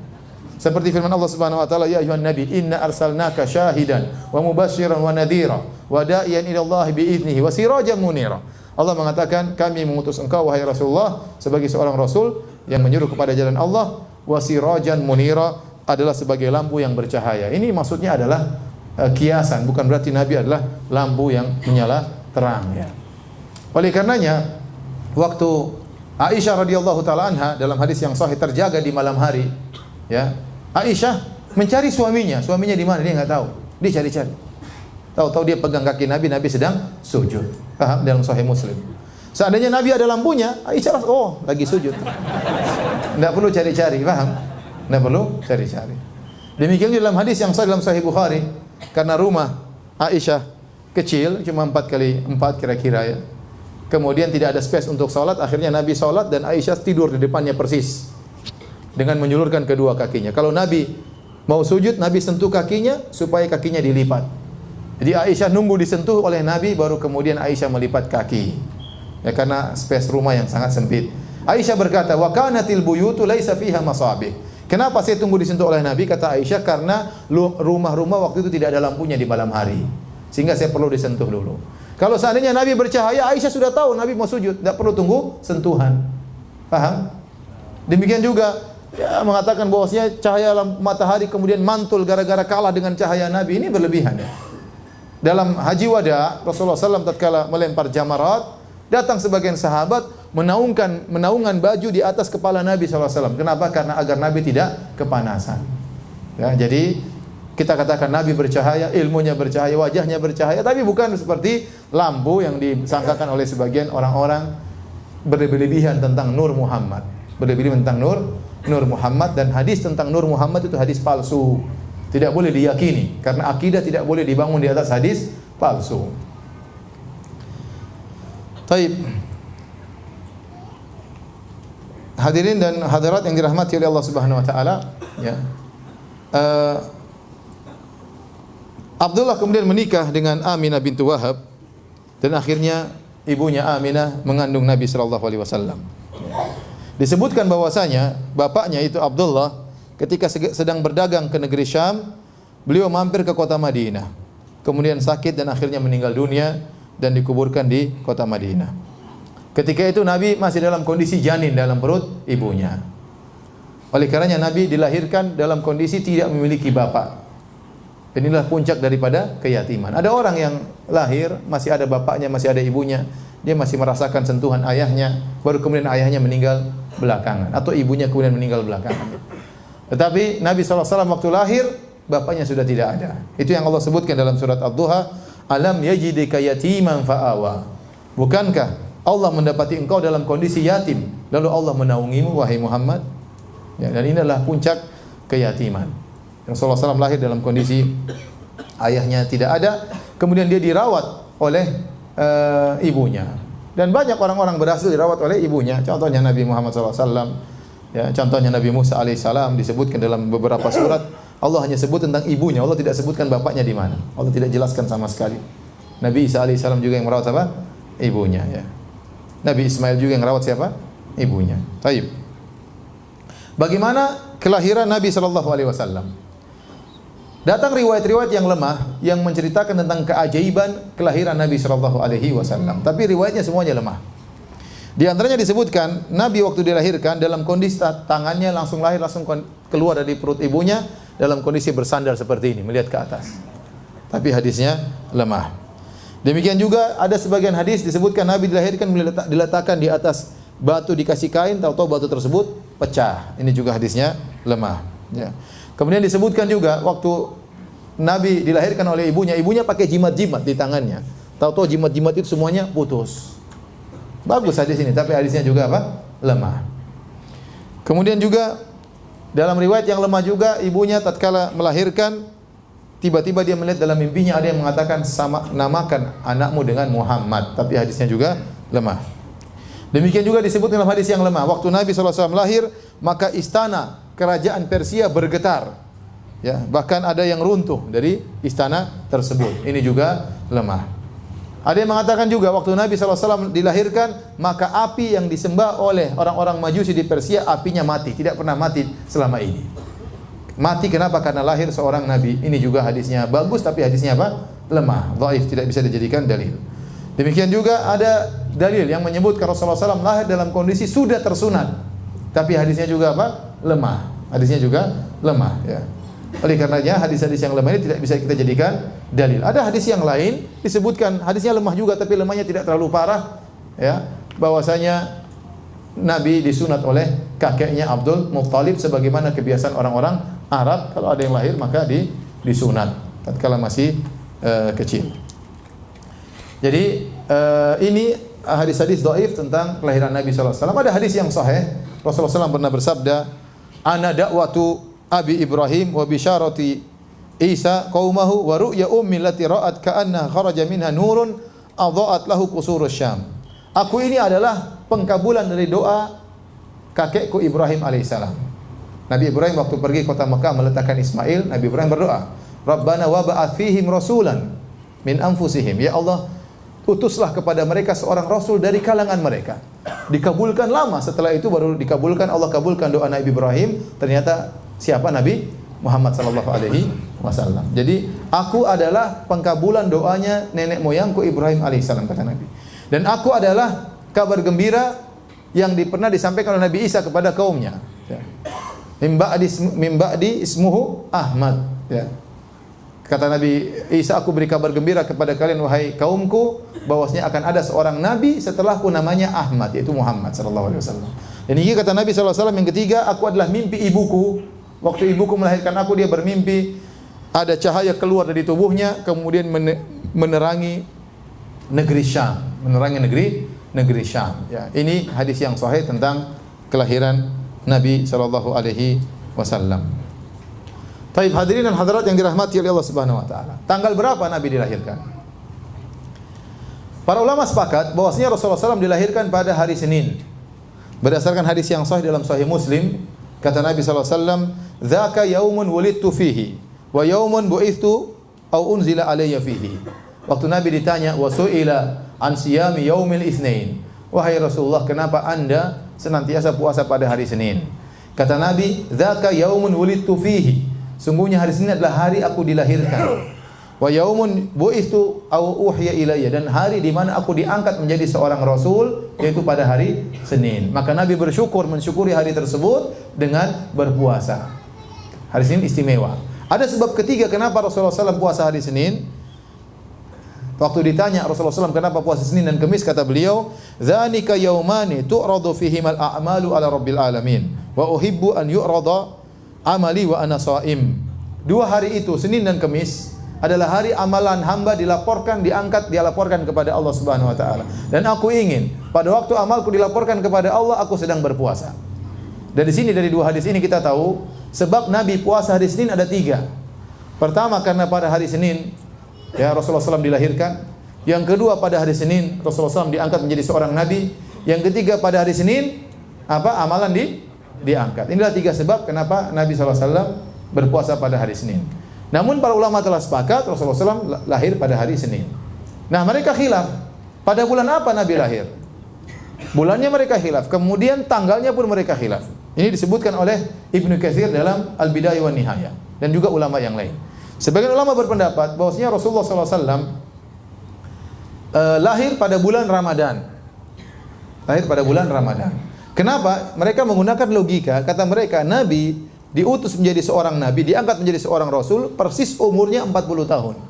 S1: Seperti firman Allah Subhanahu wa taala, ya ayuhan nabi inna arsalnaka syahidan wa mubasysyiran wa nadhira wa da'iyan ila Allah bi idnihi wa sirajan munira. Allah mengatakan, kami mengutus engkau wahai Rasulullah sebagai seorang rasul yang menyuruh kepada jalan Allah, wa sirajan munira, adalah sebagai lampu yang bercahaya. Ini maksudnya adalah kiasan, bukan berarti Nabi adalah lampu yang menyala terang ya. Oleh karenanya waktu Aisyah radhiyallahu taala anha dalam hadis yang sahih terjaga di malam hari ya, Aisyah mencari suaminya di mana dia enggak tahu. Dia cari-cari. Tahu-tahu dia pegang kaki Nabi, Nabi sedang sujud. Paham? Dalam Sahih Muslim. Seandainya Nabi ada lampunya, Aisyah lagi sujud. Enggak perlu cari-cari, paham? Enggak perlu cari-cari. Demikian juga dalam hadis yang sahih dalam Sahih Bukhari, karena rumah Aisyah kecil, cuma 4x4 kira-kira ya. Kemudian tidak ada space untuk salat, akhirnya Nabi salat dan Aisyah tidur di depannya persis dengan menjulurkan kedua kakinya. Kalau Nabi mau sujud, Nabi sentuh kakinya supaya kakinya dilipat. Jadi Aisyah nunggu disentuh oleh Nabi, baru kemudian Aisyah melipat kaki. Ya, karena space rumah yang sangat sempit. Aisyah berkata, wa kanatil buyutu laisa fiha masabih. Kenapa saya tunggu disentuh oleh Nabi? Kata Aisyah, karena rumah-rumah waktu itu tidak ada lampunya di malam hari, sehingga saya perlu disentuh dulu. Kalau seandainya Nabi bercahaya, Aisyah sudah tahu Nabi mau sujud, tidak perlu tunggu sentuhan. Paham? Demikian juga ya, mengatakan bahwasanya cahaya matahari kemudian mantul gara-gara kalah dengan cahaya Nabi, ini berlebihan ya. Dalam haji wada, Rasulullah SAW tatkala melempar jamarat, datang sebagian sahabat menaungan baju di atas kepala Nabi SAW. Kenapa? Karena agar Nabi tidak kepanasan. Ya, jadi kita katakan Nabi bercahaya, ilmunya bercahaya, wajahnya bercahaya, tapi bukan seperti lampu yang disangkakan oleh sebagian orang-orang berlebihan tentang Nur Muhammad. Berlebihan tentang Nur Muhammad, dan hadis tentang Nur Muhammad itu hadis palsu. Tidak boleh diyakini karena akidah tidak boleh dibangun di atas hadis palsu. Taib. Hadirin dan hadirat yang dirahmati oleh Allah Subhanahu wa taala, ya. Abdullah kemudian menikah dengan Aminah bintu Wahab, dan akhirnya ibunya Aminah mengandung Nabi sallallahu alaihi wasallam. Disebutkan bahwasanya bapaknya itu Abdullah ketika sedang berdagang ke negeri Syam, beliau mampir ke kota Madinah. Kemudian sakit dan akhirnya meninggal dunia dan dikuburkan di kota Madinah. Ketika itu Nabi masih dalam kondisi janin dalam perut ibunya. Oleh karenanya Nabi dilahirkan dalam kondisi tidak memiliki bapak. Inilah puncak daripada keyatiman. Ada orang yang lahir masih ada bapaknya, masih ada ibunya, dia masih merasakan sentuhan ayahnya, baru kemudian ayahnya meninggal belakangan atau ibunya kemudian meninggal belakangan. Tetapi Nabi SAW waktu lahir bapaknya sudah tidak ada. Itu yang Allah sebutkan dalam surat Ad-Duha, alam yajidika yatiman fa'awa. Bukankah Allah mendapati engkau dalam kondisi yatim, lalu Allah menaungimu wahai Muhammad? Ya, dan ini adalah puncak keyatiman. Rasulullah SAW lahir dalam kondisi ayahnya tidak ada, kemudian dia dirawat oleh ibunya. Dan banyak orang-orang berhasil dirawat oleh ibunya. Contohnya Nabi Muhammad SAW, ya, contohnya Nabi Musa alaihissalam disebutkan dalam beberapa surat. Allah hanya sebut tentang ibunya, Allah tidak sebutkan bapaknya di mana. Allah tidak jelaskan sama sekali. Nabi Isa alaihissalam juga yang merawat apa? Ibunya. Ya. Nabi Ismail juga yang merawat siapa? Ibunya. Taib. Bagaimana kelahiran Nabi SAW? Datang riwayat-riwayat yang lemah yang menceritakan tentang keajaiban kelahiran Nabi SAW. Tapi riwayatnya semuanya lemah. Di antaranya disebutkan Nabi waktu dilahirkan dalam kondisi tangannya langsung lahir, langsung keluar dari perut ibunya dalam kondisi bersandar seperti ini, melihat ke atas. Tapi hadisnya lemah. Demikian juga ada sebagian hadis disebutkan Nabi dilahirkan diletakkan di atas batu, dikasih kain, tahu-tahu batu tersebut pecah. Ini juga hadisnya lemah. Ya. Kemudian disebutkan juga waktu Nabi dilahirkan oleh ibunya pakai jimat-jimat di tangannya. Tahu-tahu jimat-jimat itu semuanya putus. Bagus hadis ini, tapi hadisnya juga apa? Lemah. Kemudian juga dalam riwayat yang lemah juga, ibunya tatkala melahirkan tiba-tiba dia melihat dalam mimpinya ada yang mengatakan namakan anakmu dengan Muhammad, tapi hadisnya juga lemah. Demikian juga disebut dalam hadis yang lemah, waktu Nabi SAW lahir, maka istana kerajaan Persia bergetar. Ya, bahkan ada yang runtuh dari istana tersebut. Ini juga lemah. Ada yang mengatakan juga waktu Nabi SAW dilahirkan, maka api yang disembah oleh orang-orang Majusi di Persia, apinya mati, tidak pernah mati selama ini. Mati kenapa? Karena lahir seorang Nabi. Ini juga hadisnya bagus, tapi hadisnya apa? Lemah, dhaif, tidak bisa dijadikan dalil. Demikian juga ada dalil yang menyebutkan Rasulullah SAW lahir dalam kondisi sudah tersunat, tapi hadisnya juga apa? Lemah. Hadisnya juga lemah. Ya. Oleh karenanya hadis-hadis yang lemah ini tidak bisa kita jadikan dalil. Ada hadis yang lain disebutkan hadisnya lemah juga, tapi lemahnya tidak terlalu parah. Ya, bahwasanya Nabi disunat oleh kakeknya Abdul Muttalib sebagaimana kebiasaan orang-orang Arab, kalau ada yang lahir maka disunat tatkala masih kecil. Jadi ini hadis-hadis dhaif tentang kelahiran Nabi SAW. Ada hadis yang sahih, Rasulullah SAW pernah bersabda, ana da'watu Abi Ibrahim wa bisyarati Isa qaumahu wa ru'ya ummi allati ra'at ka'anna kharaja minha nurun adha'at lahu qusurus Syam. Aku ini adalah pengkabulan dari doa kakekku Ibrahim alaihissalam. Nabi Ibrahim waktu pergi kota Mekah meletakkan Ismail, Nabi Ibrahim berdoa, Rabbana wa ba'ath fihim rasulan min anfusihim. Ya Allah, utuslah kepada mereka seorang rasul dari kalangan mereka. Dikabulkan lama, setelah itu baru dikabulkan, Allah kabulkan doa Nabi Ibrahim. Ternyata siapa? Nabi Muhammad sallallahu alaihi wasallam. Jadi aku adalah pengkabulan doanya nenek moyangku Ibrahim alaihissalam, kata Nabi. Dan aku adalah kabar gembira yang pernah disampaikan oleh Nabi Isa kepada kaumnya. Ya. Mim ba'di ismuhu Ahmad. Ya. Kata Nabi Isa, aku beri kabar gembira kepada kalian wahai kaumku bahwasanya akan ada seorang nabi setelahku namanya Ahmad, yaitu Muhammad sallallahu alaihi wasallam. Dan ini kata Nabi sallallahu alaihi wasallam yang ketiga, aku adalah mimpi ibuku. Waktu ibuku melahirkan aku, dia bermimpi ada cahaya keluar dari tubuhnya kemudian menerangi negeri Syam, menerangi negeri Syam. Ya, ini hadis yang sahih tentang kelahiran Nabi sallallahu alaihi wasallam. Taib hadirin dan hadirat yang dirahmati oleh Allah Subhanahu wa taala. Tanggal berapa Nabi dilahirkan? Para ulama sepakat bahwasanya Rasulullah SAW dilahirkan pada hari Senin. Berdasarkan hadis yang sahih dalam Sahih Muslim, kata Nabi SAW, "Dzaka yaumun wulidtu fihi wa yaumun bu'ithu au unzila alayya fihi." Waktu Nabi ditanya, "Wa su'ila an siyami yaumil itsnain." Wahai Rasulullah, kenapa Anda senantiasa puasa pada hari Senin? Kata Nabi, "Dzaka yaumun wulidtu fihi." Sungguhnya hari Senin adalah hari aku dilahirkan. Wa yaumun bu'itsu au uhiya ilayya, dan hari di mana aku diangkat menjadi seorang rasul, yaitu pada hari Senin. Maka Nabi mensyukuri hari tersebut dengan berpuasa. Hari Senin istimewa. Ada sebab ketiga kenapa Rasulullah SAW puasa hari Senin. Waktu ditanya Rasulullah SAW kenapa puasa Senin dan Kamis, kata beliau, "Dzanika yaumani tu'radu fihimal a'malu ala rabbil alamin wa uhibbu an yu'rada amali wa ana shaim." Dua hari itu, Senin dan Kamis, adalah hari amalan hamba dilaporkan kepada Allah Subhanahu wa taala. Dan aku ingin pada waktu amalku dilaporkan kepada Allah, aku sedang berpuasa. Dari sini, dari dua hadis ini kita tahu sebab Nabi puasa hari Senin ada tiga. Pertama, karena pada hari Senin ya Rasulullah SAW dilahirkan. Yang kedua, pada hari Senin Rasulullah SAW diangkat menjadi seorang nabi. Yang ketiga, pada hari Senin amalan diangkat. Inilah tiga sebab kenapa Nabi SAW berpuasa pada hari Senin. Namun para ulama telah sepakat Rasulullah SAW lahir pada hari Senin. Nah, mereka khilaf, pada bulan apa Nabi lahir? Bulannya mereka khilaf, kemudian tanggalnya pun mereka khilaf. Ini disebutkan oleh Ibnu Katsir dalam Al-Bidayah wan Nihayah dan juga ulama yang lain. Sebagian ulama berpendapat bahwasanya Rasulullah SAW lahir pada bulan Ramadan. Lahir pada bulan Ramadan. Kenapa? Mereka menggunakan logika, kata mereka Nabi diutus menjadi seorang nabi, diangkat menjadi seorang rasul, persis umurnya 40 tahun.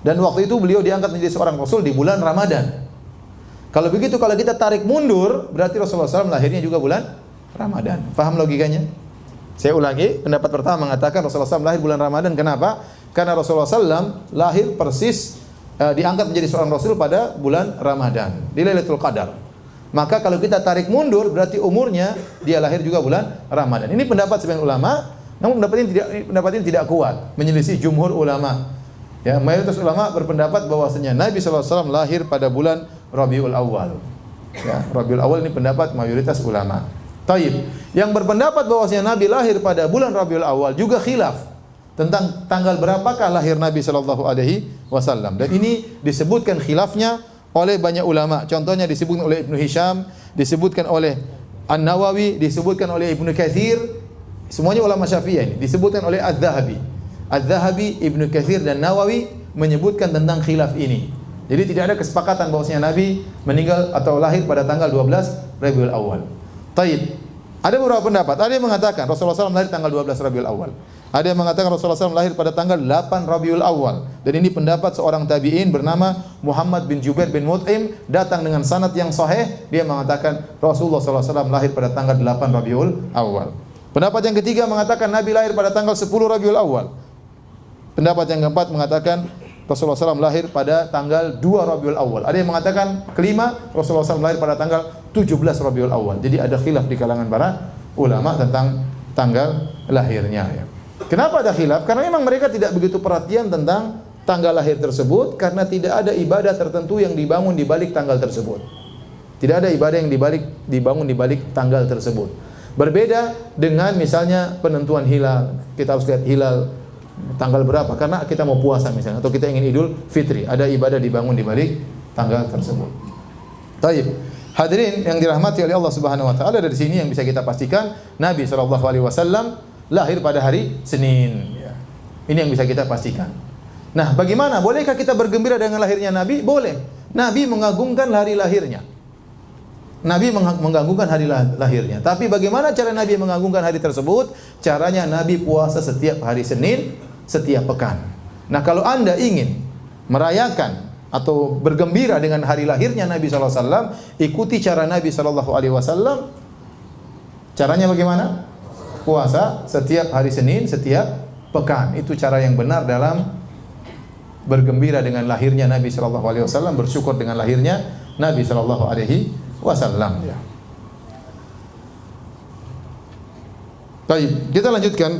S1: Dan waktu itu beliau diangkat menjadi seorang rasul di bulan Ramadan. Kalau begitu, kalau kita tarik mundur, berarti Rasulullah SAW lahirnya juga bulan Ramadan. Faham logikanya? Saya ulangi, pendapat pertama mengatakan Rasulullah SAW lahir bulan Ramadan. Kenapa? Karena Rasulullah SAW lahir persis diangkat menjadi seorang rasul pada bulan Ramadan, di Lailatul Qadar. Maka kalau kita tarik mundur, berarti umurnya dia lahir juga bulan Ramadan. Ini pendapat sebagian ulama, namun pendapat ini tidak kuat, menyelisih jumhur ulama. Ya, mayoritas ulama berpendapat bahwasanya Nabi SAW lahir pada bulan Rabiul Awal. Ya, Rabiul Awal ini pendapat mayoritas ulama. Taib. Yang berpendapat bahwasanya Nabi lahir pada bulan Rabiul Awal juga khilaf tentang tanggal berapakah lahir Nabi sallallahu alaihi wasallam. Dan ini disebutkan khilafnya oleh banyak ulama. Contohnya disebutkan oleh Ibnu Hisham, disebutkan oleh An-Nawawi, disebutkan oleh Ibnu Katsir. Semuanya ulama Syafi'iyah ini. Disebutkan oleh Az-Zahabi. Az-Zahabi, Ibnu Katsir dan Nawawi menyebutkan tentang khilaf ini. Jadi tidak ada kesepakatan bahwasanya Nabi meninggal atau lahir pada tanggal 12 Rabiul Awal. Taib. Ada beberapa pendapat. Ada yang mengatakan Rasulullah SAW lahir tanggal 12 Rabiul Awal. Ada yang mengatakan Rasulullah SAW lahir pada tanggal 8 Rabiul Awal. Dan ini pendapat seorang tabi'in bernama Muhammad bin Jubair bin Mut'im, datang dengan sanad yang sahih. Dia mengatakan Rasulullah SAW lahir pada tanggal 8 Rabiul Awal. Pendapat yang ketiga mengatakan Nabi lahir pada tanggal 10 Rabiul Awal. Pendapat yang keempat mengatakan Rasulullah SAW lahir pada tanggal 2 Rabiul Awal. Ada yang mengatakan kelima Rasulullah SAW lahir pada tanggal 17 Rabiul Awal. Jadi ada khilaf di kalangan para ulama tentang tanggal lahirnya. Ya. Kenapa ada khilaf? Karena memang mereka tidak begitu perhatian tentang tanggal lahir tersebut, karena tidak ada ibadah tertentu yang dibangun di balik tanggal tersebut. Tidak ada ibadah yang dibangun di balik tanggal tersebut. Berbeda dengan misalnya penentuan hilal. Kita harus lihat hilal tanggal berapa karena kita mau puasa misalnya, atau kita ingin Idul Fitri. Ada ibadah dibangun di balik tanggal tersebut. Baik. Hadirin yang dirahmati oleh Allah Subhanahu wa taala, dari sini yang bisa kita pastikan Nabi sallallahu alaihi wasallam lahir pada hari Senin, ya. Ini yang bisa kita pastikan. Nah, bagaimana? Bolehkah kita bergembira dengan lahirnya Nabi? Boleh. Nabi mengagungkan hari lahirnya. Nabi mengagungkan hari lahirnya. Tapi bagaimana cara Nabi mengagungkan hari tersebut? Caranya Nabi puasa setiap hari Senin, setiap pekan. Nah, kalau Anda ingin merayakan atau bergembira dengan hari lahirnya Nabi SAW, ikuti cara Nabi SAW. Caranya bagaimana? Puasa setiap hari Senin, setiap pekan. Itu cara yang benar dalam bergembira dengan lahirnya Nabi SAW, bersyukur dengan lahirnya Nabi SAW. Ya. Baik, kita lanjutkan.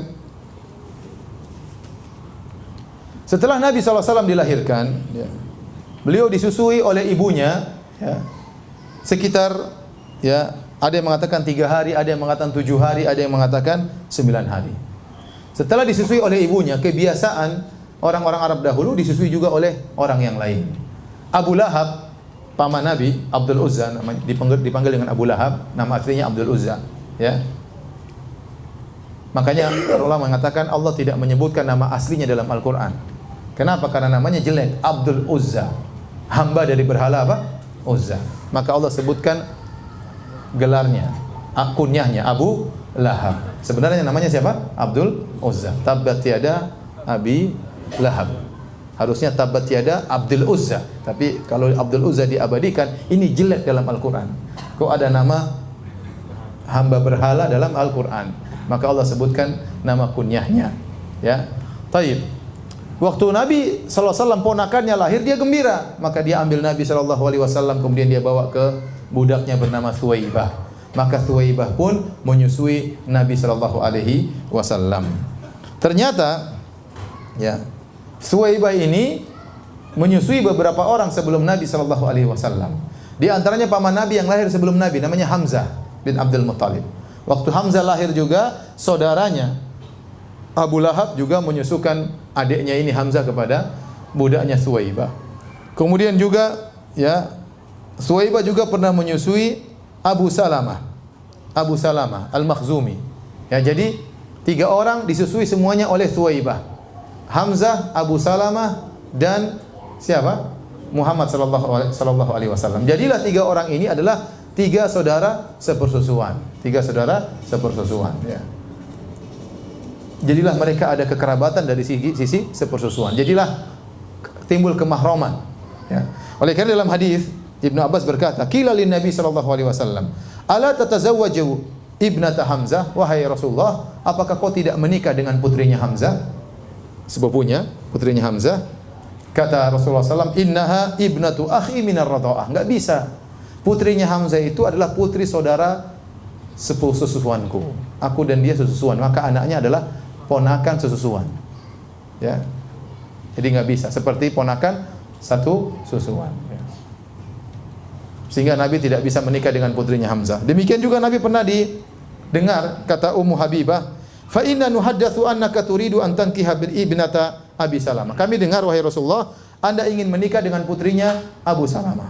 S1: Setelah Nabi SAW dilahirkan, ya, beliau disusui oleh ibunya, ya, sekitar, ya, ada yang mengatakan 3 hari, ada yang mengatakan 7 hari, ada yang mengatakan 9 hari. Setelah disusui oleh ibunya, kebiasaan orang-orang Arab dahulu disusui juga oleh orang yang lain. Abu Lahab, paman Nabi, Abdul Uzza, dipanggil dengan Abu Lahab, nama aslinya Abdul Uzza, ya. Makanya ulama mengatakan Allah tidak menyebutkan nama aslinya dalam Al-Quran. Kenapa? Karena namanya jelek, Abdul Uzza, hamba dari berhala apa? Uzza. Maka Allah sebutkan gelarnya, kunyahnya Abu Lahab. Sebenarnya namanya siapa? Abdul Uzza. Tabbat yada Abi Lahab. Harusnya tabbat yada Abdul Uzza. Tapi kalau Abdul Uzza diabadikan, ini jelek dalam Al-Quran. Kok ada nama hamba berhala dalam Al-Quran? Maka Allah sebutkan nama kunyahnya, ya. Taib. Waktu Nabi SAW ponakannya lahir, dia gembira. Maka dia ambil Nabi SAW, kemudian dia bawa ke budaknya bernama Thuwaibah. Maka Thuwaibah pun menyusui Nabi SAW. Ternyata, ya, Thuwaibah ini menyusui beberapa orang sebelum Nabi SAW. Di antaranya paman Nabi yang lahir sebelum Nabi, namanya Hamzah bin Abdul Muttalib. Waktu Hamzah lahir juga, saudaranya Abu Lahab juga menyusukan adiknya ini Hamzah kepada budaknya Thuwaibah. Kemudian juga, ya, Thuwaibah juga pernah menyusui Abu Salamah Al-Makhzumi. Ya, jadi 3 orang disusui semuanya oleh Thuwaibah. Hamzah, Abu Salamah, dan siapa? Muhammad sallallahu alaihi wasallam. Jadilah 3 orang ini adalah 3 saudara sepersusuan. 3 saudara sepersusuan, ya. Jadilah mereka ada kekerabatan dari sisi sepersusuan. Jadilah timbul kemahroman, ya. Oleh karena dalam hadis Ibnu Abbas berkata, "Qila lin Nabi sallallahu alaihi wasallam, ala tatazawwaju ibnata Hamzah?" Wahai Rasulullah, apakah kau tidak menikah dengan putrinya Hamzah? Sepupunya, putrinya Hamzah. Kata Rasulullah SAW, "Innaha ibnatu akhi minar radha'ah." Enggak bisa. Putrinya Hamzah itu adalah putri saudara sepususuanku. Aku dan dia sesusuan, maka anaknya adalah ponakan sesusuan. Ya. Jadi enggak bisa seperti ponakan satu susuan, ya. Sehingga Nabi tidak bisa menikah dengan putrinya Hamzah. Demikian juga Nabi pernah didengar kata Ummu Habibah, "Fa inna nuhaddatsu annaka turidu an tankiha bil ibnata Abi Salamah." Kami dengar, wahai Rasulullah, Anda ingin menikah dengan putrinya Abu Salamah.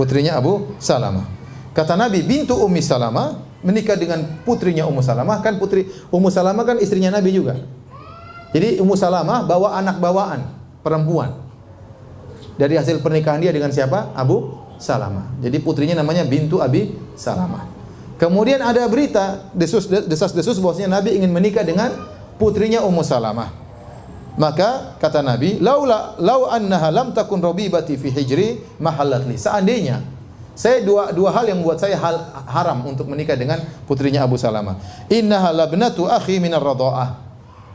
S1: Putrinya Abu Salamah. Kata Nabi, bintu Ummi Salamah, menikah dengan putrinya Ummu Salamah. Kan putri Ummu Salamah kan istrinya Nabi juga. Jadi Ummu Salamah bawa anak bawaan perempuan. Dari hasil pernikahan dia dengan siapa? Abu Salamah. Jadi putrinya namanya bintu Abi Salamah. Kemudian ada berita desas-desus bahwasanya Nabi ingin menikah dengan putrinya Ummu Salamah. Maka kata Nabi, lau annaha lam takun rabibati fi hijri mahallat li. Seandainya saya dua hal yang membuat saya haram untuk menikah dengan putrinya Abu Salamah. Innaha labnatu akhi minar radha'ah.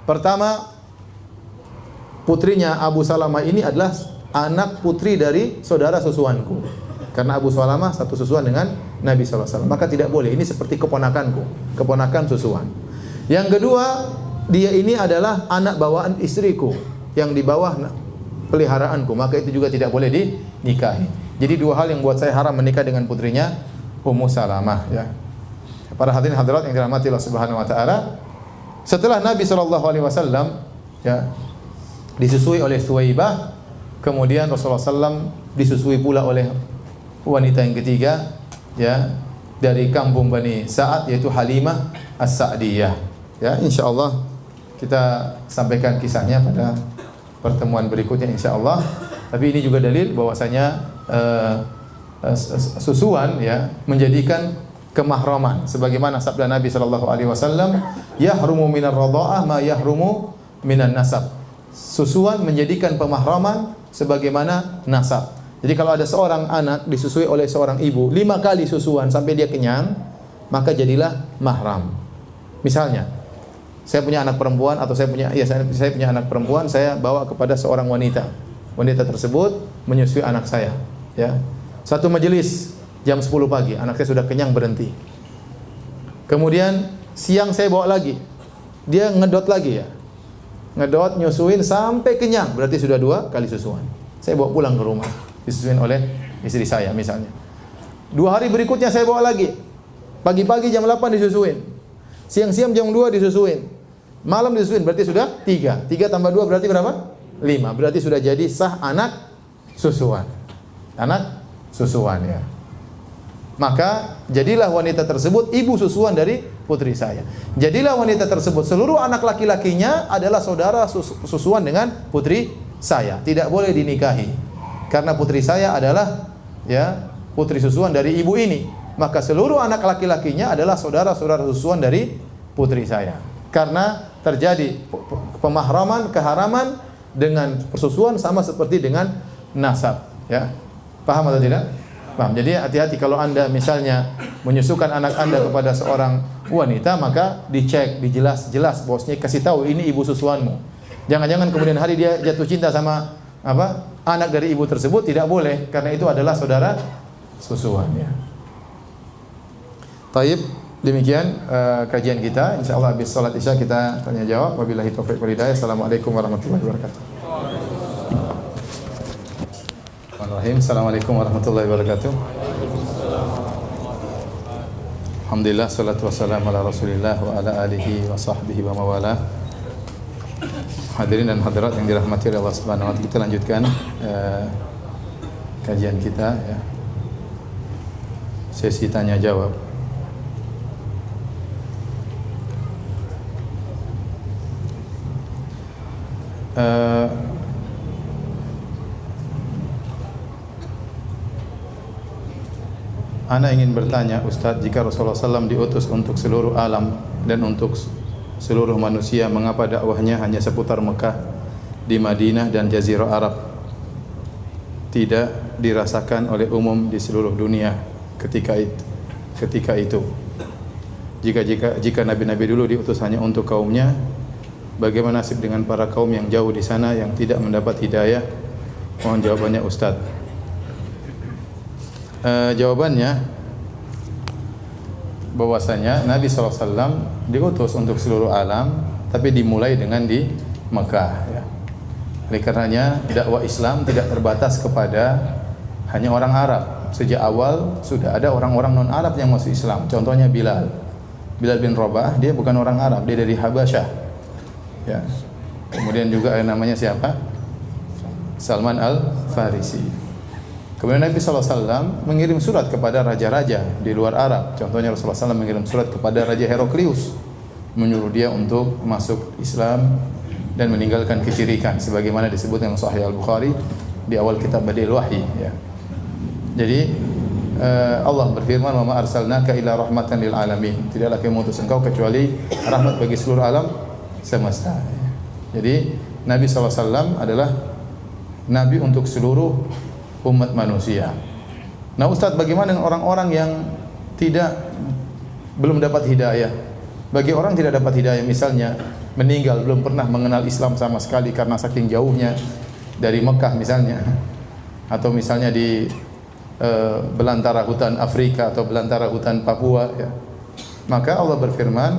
S1: Pertama, putrinya Abu Salamah ini adalah anak putri dari saudara susuanku. Karena Abu Salamah satu susuan dengan Nabi SAW. Maka tidak boleh, ini seperti keponakanku, keponakan susuan. Yang kedua, dia ini adalah anak bawaan istriku yang di bawah peliharaanku, maka itu juga tidak boleh dinikahi. Jadi 2 hal yang buat saya haram menikah dengan putrinya Ummu Salamah, ya. Para hadirin hadirat yang dirahmati Allah Subhanahu wa taala, setelah Nabi SAW, ya, disusui oleh Thuwaibah, kemudian Rasulullah SAW disusui pula oleh wanita yang ketiga ya dari kampung Bani Sa'ad yaitu Halimah As-Sa'diyah. Ya, insyaallah kita sampaikan kisahnya pada pertemuan berikutnya insyaallah. Tapi ini juga dalil bahwasanya susuan ya menjadikan kemahraman sebagaimana sabda Nabi sallallahu alaihi wasallam, yahrumu minar radha'ah ma yahrumu minan nasab. Susuan menjadikan pemahraman sebagaimana nasab. Jadi kalau ada seorang anak disusui oleh seorang ibu 5 kali susuan sampai dia kenyang, maka jadilah mahram. Misalnya, saya punya anak perempuan atau saya punya anak perempuan, saya bawa kepada seorang wanita. Wanita tersebut menyusui anak saya, ya. Satu majelis jam 10 pagi, anak saya sudah kenyang berhenti. Kemudian siang saya bawa lagi. Dia ngedot lagi ya. Ngedot nyusuin sampai kenyang, berarti sudah 2 kali susuan. Saya bawa pulang ke rumah, disusuin oleh istri saya misalnya. 2 hari berikutnya saya bawa lagi. Pagi-pagi jam 8 disusuin. Siang-siang jam 2 disusuin. Malam disusuin, berarti sudah 3. 3 tambah 2 berarti berapa? 5. Berarti sudah jadi sah anak susuan. Anak susuan ya. Maka jadilah wanita tersebut ibu susuan dari putri saya. Jadilah wanita tersebut seluruh anak laki-lakinya adalah saudara susuan dengan putri saya. Tidak boleh dinikahi. Karena putri saya adalah ya putri susuan dari ibu ini. Maka seluruh anak laki-lakinya adalah saudara-saudara susuan dari putri saya. Karena terjadi pemahraman, keharaman dengan persusuan sama seperti dengan nasab, ya. Paham atau tidak? Paham. Jadi hati-hati kalau Anda misalnya menyusukan anak Anda kepada seorang wanita, maka dicek, dijelas-jelas bosnya kasih tahu ini ibu susuanmu. Jangan-jangan kemudian hari dia jatuh cinta sama anak dari ibu tersebut, tidak boleh karena itu adalah saudara susuan, ya. Taib, demikian kajian kita. Insyaallah habis salat Isya kita tanya jawab. Wabillahi taufiq wal hidayah. Assalamualaikum warahmatullahi wabarakatuh. Assalamualaikum warahmatullahi wabarakatuh. Alhamdulillah, salatu wassalamu ala Rasulillah wa ala alihi wa sahbihi wa mawala. Hadirin dan hadirat yang dirahmati oleh Allah Subhanahu wa taala, kita lanjutkan kajian kita ya. Sesi tanya jawab. Ana ingin bertanya, Ustadz, jika Rasulullah SAW diutus untuk seluruh alam dan untuk seluruh manusia, mengapa dakwahnya hanya seputar Mekah, di Madinah dan Jazirah Arab, tidak dirasakan oleh umum di seluruh dunia ketika itu? Jika nabi-nabi dulu diutus hanya untuk kaumnya, bagaimana nasib dengan para kaum yang jauh di sana yang tidak mendapat hidayah? Mohon jawabannya, Ustadz. Jawabannya bahwasanya Nabi SAW diutus untuk seluruh alam, tapi dimulai dengan di Mekah ya. Oleh karenanya dakwah Islam tidak terbatas kepada hanya orang Arab. Sejak awal sudah ada orang-orang non-Arab yang masuk Islam. Contohnya Bilal bin Rabah, dia bukan orang Arab, dia dari Habasyah ya. Kemudian juga ada namanya siapa? Salman Al-Farisi. Kemudian Nabi SAW mengirim surat kepada raja-raja di luar Arab. Contohnya Rasulullah SAW mengirim surat kepada Raja Heraklius, menyuruh dia untuk masuk Islam dan meninggalkan kesyirikan, sebagaimana disebut dalam Sahih Al-Bukhari di awal kitab Badil Wahyi. Ya. Jadi Allah berfirman, "Wa ma arsalnaka illa rahmatan lil alamin." Tidaklah kami mengutus engkau kecuali rahmat bagi seluruh alam semesta. Jadi Nabi SAW adalah Nabi untuk seluruh umat manusia. Nah, Ustadz, bagaimana dengan orang-orang yang belum dapat hidayah? Bagi orang tidak dapat hidayah, misalnya meninggal belum pernah mengenal Islam sama sekali karena saking jauhnya dari Mekah misalnya, atau misalnya di belantara hutan Afrika atau belantara hutan Papua ya. Maka Allah berfirman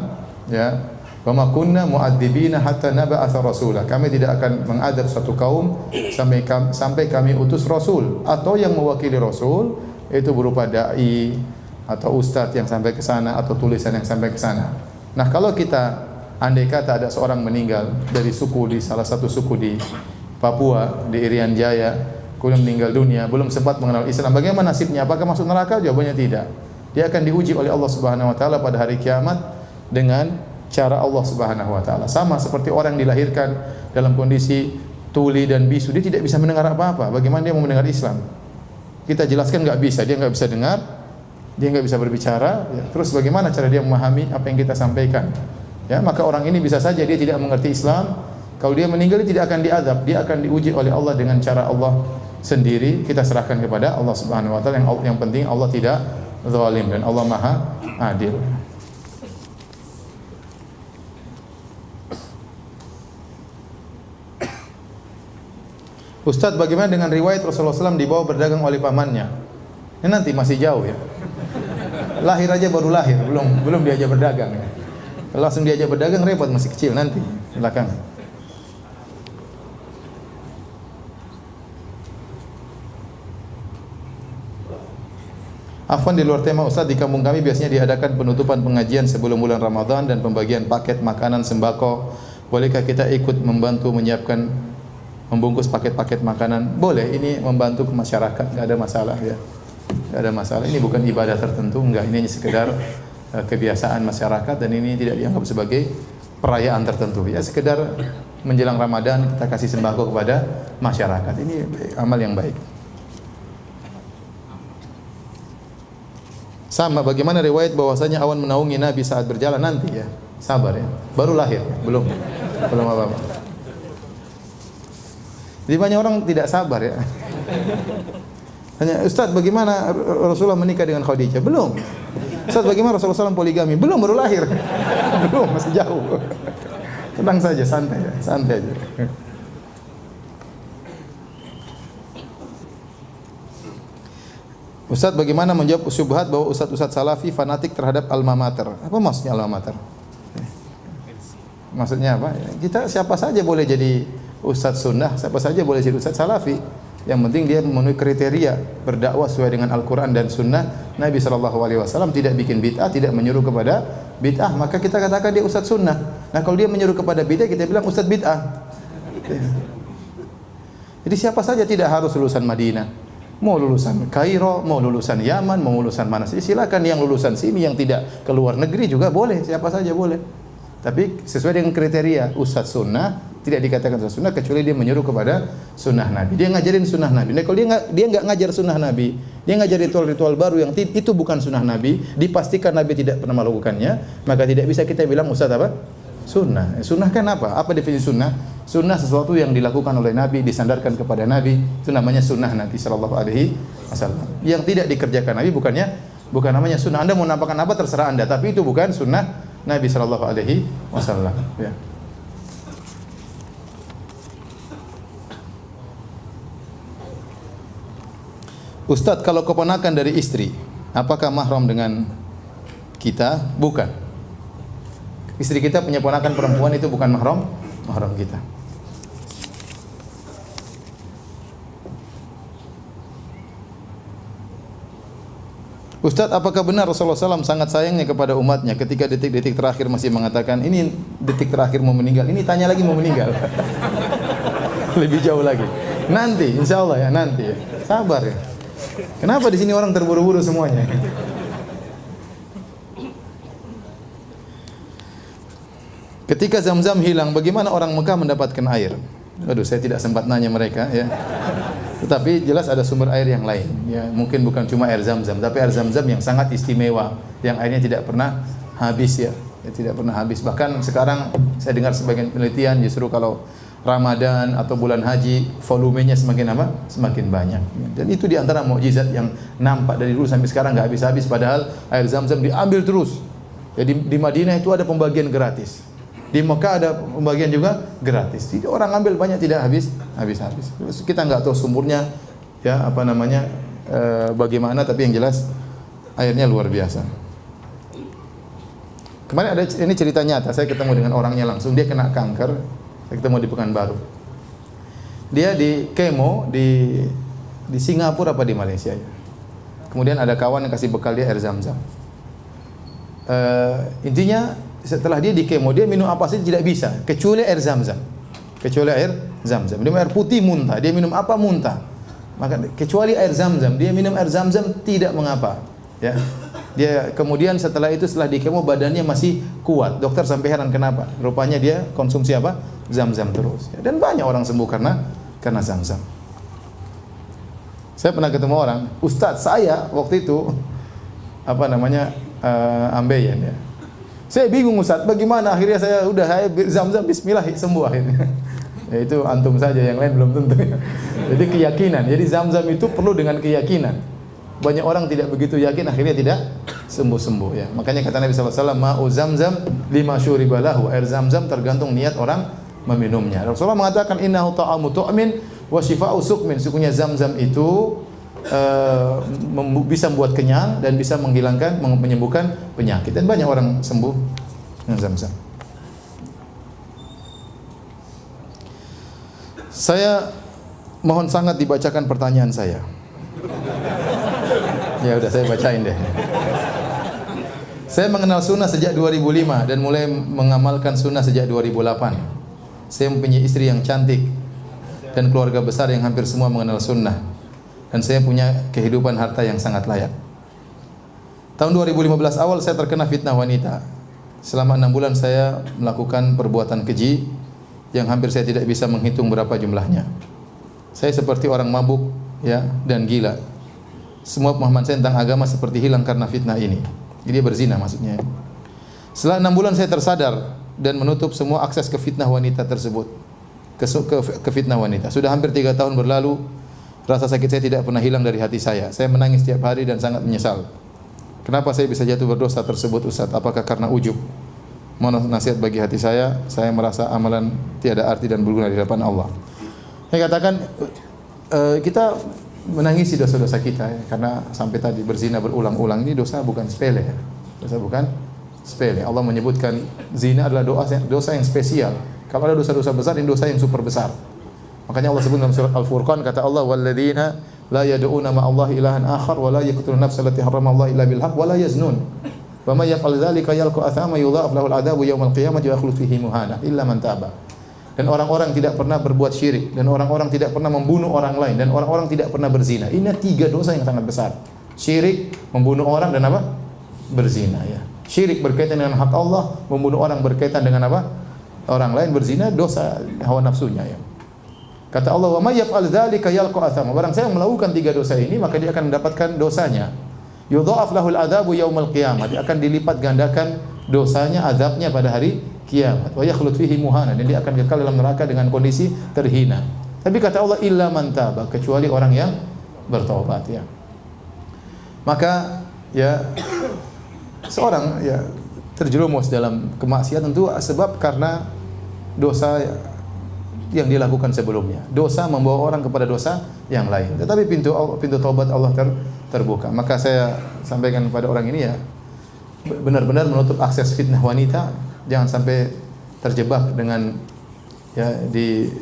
S1: ya, "Wa ma kunna mu'adzibina hatta nab'atsa rasulah." Kami tidak akan mengadab satu kaum sampai kami utus rasul, atau yang mewakili rasul itu berupa dai atau ustadz yang sampai ke sana atau tulisan yang sampai ke sana. Nah, kalau kita andai kata ada seorang meninggal dari suku, di salah satu suku di Papua, di Irian Jaya, kemudian meninggal dunia, belum sempat mengenal Islam, bagaimana nasibnya? Apakah masuk neraka? Jawabannya tidak. Dia akan diuji oleh Allah Subhanahu wa taala pada hari kiamat dengan cara Allah Subhanahu wa taala. Sama seperti orang yang dilahirkan dalam kondisi tuli dan bisu, dia tidak bisa mendengar apa-apa. Bagaimana dia mau mendengar Islam? Kita jelaskan nggak bisa, dia nggak bisa dengar, dia nggak bisa berbicara. Ya. Terus bagaimana cara dia memahami apa yang kita sampaikan? Ya, maka orang ini bisa saja dia tidak mengerti Islam. Kalau dia meninggal dia tidak akan diazab, dia akan diuji oleh Allah dengan cara Allah sendiri. Kita serahkan kepada Allah Subhanahu wa taala. Yang penting Allah tidak zalim dan Allah Maha Adil. Ustaz, bagaimana dengan riwayat Rasulullah SAW dibawa berdagang oleh pamannya? Ini nanti masih jauh ya. Lahir aja baru lahir, belum diajak berdagang ya. Kalau langsung diajak berdagang repot, masih kecil nanti. Silakan. Afwan, di luar tema Ustaz, di kampung kami biasanya diadakan penutupan pengajian sebelum bulan Ramadan dan pembagian paket makanan sembako. Bolehkah kita ikut membantu menyiapkan membungkus paket-paket makanan? Boleh, ini membantu ke masyarakat, enggak ada masalah ya. Enggak ada masalah. Ini bukan ibadah tertentu, enggak, ini hanya sekedar kebiasaan masyarakat dan ini tidak dianggap sebagai perayaan tertentu. Ya sekedar menjelang Ramadan kita kasih sembako kepada masyarakat. Ini amal yang baik. Sama bagaimana riwayat bahwasanya awan menaungi Nabi saat berjalan, nanti ya. Sabar ya. Baru lahir, belum apa-apa. Jadi banyak orang tidak sabar ya. Tanya, Ustaz bagaimana Rasulullah menikah dengan Khadijah? Belum. Ustaz bagaimana Rasulullah SAW poligami? Belum, baru lahir. Belum, masih jauh. Tenang saja, santai aja. Ustaz bagaimana menjawab syubhat bahwa ustaz-ustaz salafi fanatik terhadap alma mater? Apa maksudnya alma mater? Maksudnya apa? Kita siapa saja boleh jadi ustaz sunnah, siapa saja boleh jadi ustaz salafi. Yang penting dia memenuhi kriteria berdakwah sesuai dengan Al-Quran dan Sunnah. Nabi SAW tidak bikin bid'ah, tidak menyuruh kepada bid'ah, maka kita katakan dia ustaz sunnah. Nah kalau dia menyuruh kepada bid'ah, kita bilang ustaz bid'ah. Jadi siapa saja, tidak harus lulusan Madinah, mau lulusan Kairo, mau lulusan Yaman, mau lulusan mana saja silakan. Yang lulusan sini, yang tidak keluar negeri juga boleh, siapa saja boleh. Tapi sesuai dengan kriteria ustaz sunnah. Tidak dikatakan sunnah kecuali dia menyuruh kepada sunnah Nabi. Dia ngajarin sunnah Nabi. Nah, kalau dia nggak ngajar sunnah Nabi, dia ngajar ritual-ritual baru yang itu bukan sunnah Nabi, dipastikan Nabi tidak pernah melakukannya, maka tidak bisa kita bilang ustaz apa? Sunnah. Sunnah kan apa? Apa definisi sunnah? Sunnah sesuatu yang dilakukan oleh Nabi, disandarkan kepada Nabi, itu namanya sunnah Nabi Sallallahu Alaihi Wasallam. Yang tidak dikerjakan Nabi bukan namanya sunnah. Anda mau nampakkan apa terserah Anda, tapi itu bukan sunnah Nabi Sallallahu Alaihi Wasallam. Ya. Ustadz, kalau keponakan dari istri, apakah mahram dengan kita? Bukan. Istri kita punya ponakan perempuan, itu bukan mahram kita. Ustadz, apakah benar Rasulullah SAW sangat sayangnya kepada umatnya ketika detik-detik terakhir masih mengatakan, ini detik terakhir mau meninggal, ini tanya lagi mau meninggal. Lebih jauh lagi. Nanti, insya Allah ya, nanti ya. Sabar ya. Kenapa di sini orang terburu-buru semuanya? Ketika Zam-Zam hilang, bagaimana orang Mekah mendapatkan air? Aduh, saya tidak sempat nanya mereka ya. Tetapi jelas ada sumber air yang lain. Ya, mungkin bukan cuma air Zam-Zam, tapi air Zam-Zam yang sangat istimewa, yang airnya tidak pernah habis ya. Tidak pernah habis. Bahkan sekarang saya dengar sebagian penelitian justru kalau Ramadan atau bulan haji volumenya semakin apa? Semakin banyak. Dan itu diantara mukjizat yang nampak dari dulu sampai sekarang nggak habis-habis. Padahal air Zam-Zam diambil terus. Jadi di Madinah itu ada pembagian gratis. Di Mekah ada pembagian juga gratis. Jadi orang ambil banyak tidak habis-habis. Kita nggak tahu sumbernya, ya apa namanya, bagaimana. Tapi yang jelas airnya luar biasa. Kemarin ada ini cerita nyata. Saya ketemu dengan orangnya langsung. Dia kena kanker. Saya ketemu di Pekanbaru. Dia di kemo di Singapura apa di Malaysia ya. Kemudian ada kawan yang kasih bekal dia air Zam-Zam. Intinya setelah dia di kemo, dia minum apa saja tidak bisa kecuali air Zam-Zam. Dia minum air putih muntah, dia minum apa muntah. Maka kecuali air Zam-Zam, dia minum air Zam-Zam tidak mengapa. Ya. Dia kemudian setelah dikemo badannya masih kuat. Dokter sampai heran kenapa? Rupanya dia konsumsi apa? Zam-Zam terus. Ya. Dan banyak orang sembuh karena Zam-Zam. Saya pernah ketemu orang, Ustadz saya waktu itu ambeien ya. Saya bingung Ustadz, bagaimana akhirnya saya Zam-Zam bismillah sembuh akhirnya. Ya itu antum saja, yang lain belum tentu ya. Jadi keyakinan. Jadi Zam-Zam itu perlu dengan keyakinan. Banyak orang tidak begitu yakin akhirnya tidak sembuh-sembuh ya. Makanya kata Nabi sallallahu alaihi wasallam, "Ma'u Zamzam lima syuriba lahu." Air Zam-Zam tergantung niat orang meminumnya. Rasulullah mengatakan innahu ta'amu tu'min wa shifa'u suqmin. Sesungguhnya Zam-Zam itu bisa membuat kenyang dan bisa menyembuhkan penyakit, dan banyak orang sembuh dengan Zam-Zam. Saya mohon sangat dibacakan pertanyaan saya. Ya udah saya bacain deh. Saya mengenal sunnah sejak 2005 dan mulai mengamalkan sunnah sejak 2008. Saya mempunyai istri yang cantik dan keluarga besar yang hampir semua mengenal sunnah. Dan saya punya kehidupan harta yang sangat layak. Tahun 2015 awal saya terkena fitnah wanita. Selama 6 bulan saya melakukan perbuatan keji yang hampir saya tidak bisa menghitung berapa jumlahnya. Saya seperti orang mabuk ya dan gila. Semua pemahaman saya tentang agama seperti hilang karena fitnah ini. Jadi dia berzina maksudnya. Setelah 6 bulan saya tersadar dan menutup semua akses ke fitnah wanita tersebut. Ke fitnah wanita. Sudah hampir 3 tahun berlalu. Rasa sakit saya tidak pernah hilang dari hati saya. Saya menangis setiap hari dan sangat menyesal. Kenapa saya bisa jatuh berdosa tersebut Ustaz? Apakah karena ujub? Mohon nasihat bagi hati saya. Saya merasa amalan tiada arti dan berguna di hadapan Allah. Saya katakan kita menangisi dosa-dosa kita ya, karena sampai tadi berzina berulang-ulang ini dosa bukan sepele ya. Dosa bukan sepele. Allah menyebutkan zina adalah dosa yang spesial. Kalau ada dosa-dosa besar, ini dosa yang super besar. Makanya Allah sebut dalam surat Al-Furqan, kata Allah, walladzina la yad'una ma'allahi ilahan akhar wa la yaqtuluna nafsa allati harramallahu illa bil haqq wa la yaznun. Wa may yaf'al dzalika yalqa athama yudha'af lahu al-'adzabu yawmal qiyamati wa yakhlud fihi muhana illa man taba. Dan orang-orang tidak pernah berbuat syirik, dan orang-orang tidak pernah membunuh orang lain, dan orang-orang tidak pernah berzina. Ini 3 dosa yang sangat besar. Syirik, membunuh orang, dan apa? Berzina ya. Syirik berkaitan dengan hak Allah, membunuh orang berkaitan dengan apa? Orang lain, berzina dosa hawa nafsunya ya. Kata Allah, "Wa may yaf'al dzalika yalqa athama." Barang siapa melakukan 3 dosa ini, maka dia akan mendapatkan dosanya. Yudha'af lahul adzabu yaumal qiyamah. Dia akan dilipat gandakan dosanya, azabnya pada hari kiamat. Wa yakhlud fihi muhana. Dan dia akan kekal dalam neraka dengan kondisi terhina. Tapi kata Allah, illa man taba, kecuali orang yang bertaubat ya. Maka ya seorang ya terjerumus dalam kemaksiatan itu sebab karena dosa yang dilakukan sebelumnya. Dosa membawa orang kepada dosa yang lain. Tetapi pintu taubat Allah terbuka. Maka saya sampaikan kepada orang ini ya, benar-benar menutup akses fitnah wanita. Jangan sampai terjebak dengan ya di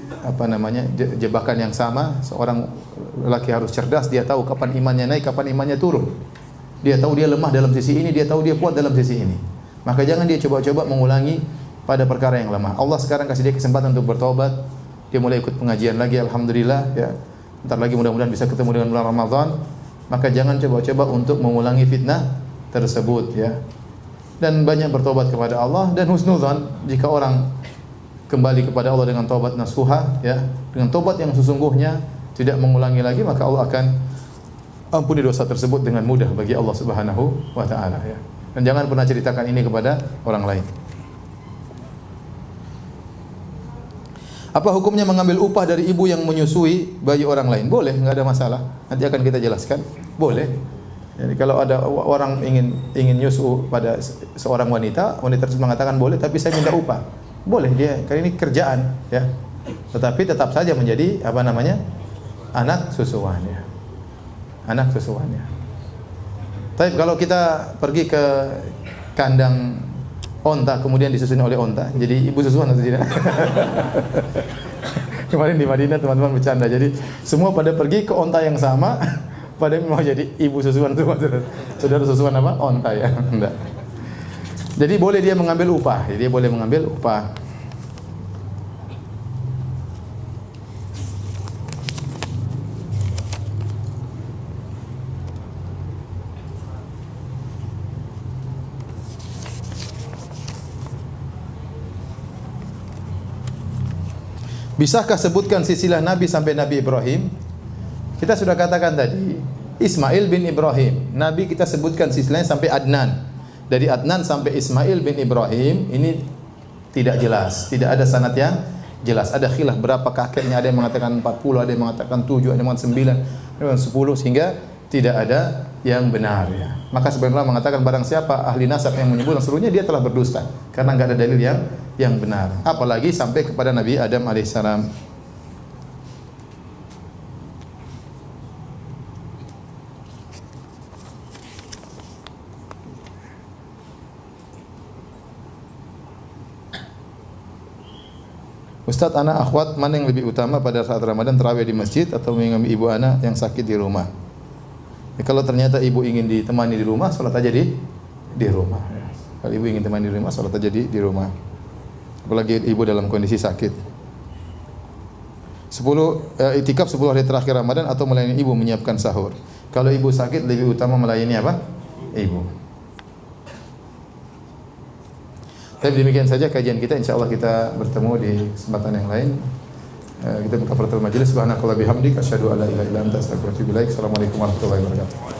S1: jebakan yang sama. Seorang lelaki harus cerdas. Dia tahu kapan imannya naik, kapan imannya turun. Dia tahu dia lemah dalam sisi ini, dia tahu dia kuat dalam sisi ini. Maka jangan dia coba-coba mengulangi pada perkara yang lemah. Allah sekarang kasih dia kesempatan untuk bertobat. Dia mulai ikut pengajian lagi, alhamdulillah ya. Entar lagi mudah-mudahan bisa ketemu dengan bulan Ramadan. Maka jangan coba-coba untuk mengulangi fitnah tersebut ya. Dan banyak bertobat kepada Allah, dan husnudzan jika orang kembali kepada Allah dengan taubat nasuha ya, dengan taubat yang sesungguhnya, tidak mengulangi lagi, maka Allah akan ampuni dosa tersebut dengan mudah bagi Allah Subhanahu wa taala ya. Dan jangan pernah ceritakan ini kepada orang lain. Apa hukumnya mengambil upah dari ibu yang menyusui bayi orang lain? Boleh, enggak ada masalah. Nanti akan kita jelaskan. Boleh. Jadi kalau ada orang ingin nyusu pada seorang wanita tersebut mengatakan boleh, tapi saya minta upah. Boleh dia, karena ini kerjaan ya. Tetapi tetap saja menjadi anak susuan ya. Anak susuan ya. Tapi kalau kita pergi ke kandang onta kemudian disusui oleh onta, jadi ibu susuan atau tidak? Kemarin di Madinah teman-teman bercanda, jadi semua pada pergi ke onta yang sama, pada mau jadi ibu susuan itu, saudara susuan apa? Onta ya, enggak. Jadi boleh dia mengambil upah, jadi dia boleh mengambil upah. Bisakah sebutkan silsilah Nabi sampai Nabi Ibrahim? Kita sudah katakan tadi, Ismail bin Ibrahim. Nabi kita sebutkan silsilahnya sampai Adnan. Dari Adnan sampai Ismail bin Ibrahim ini tidak jelas, tidak ada sanad yang jelas. Ada khilaf berapa kakeknya, ada yang mengatakan 40, ada yang mengatakan 7, ada yang mengatakan 9, ada yang 10, sehingga tidak ada yang benar ya. Maka sebenarnya mengatakan barang siapa ahli nasab yang menyebut seluruhnya dia telah berdusta karena enggak ada dalil yang benar. Apalagi sampai kepada Nabi Adam alaihissalam. Ustaz, anak akhwat mana yang lebih utama pada saat Ramadan, tarawih di masjid atau mengambil ibu anak yang sakit di rumah? Ya, kalau ternyata ibu ingin ditemani di rumah, salat aja di rumah. Kalau ibu ingin ditemani di rumah, salat aja di rumah. Apalagi ibu dalam kondisi sakit. 10 itikaf 10 hari terakhir Ramadan atau melayani ibu menyiapkan sahur. Kalau ibu sakit lebih utama melayani apa? Ibu. Tapi demikian saja kajian kita, insyaallah kita bertemu di kesempatan yang lain. Kita buka kafaratul majelis. Subhanakallahumma bihamdika asyhadu an la ilaha illa anta astaghfiruka wa atubu ilaik. Assalamualaikum warahmatullahi wabarakatuh.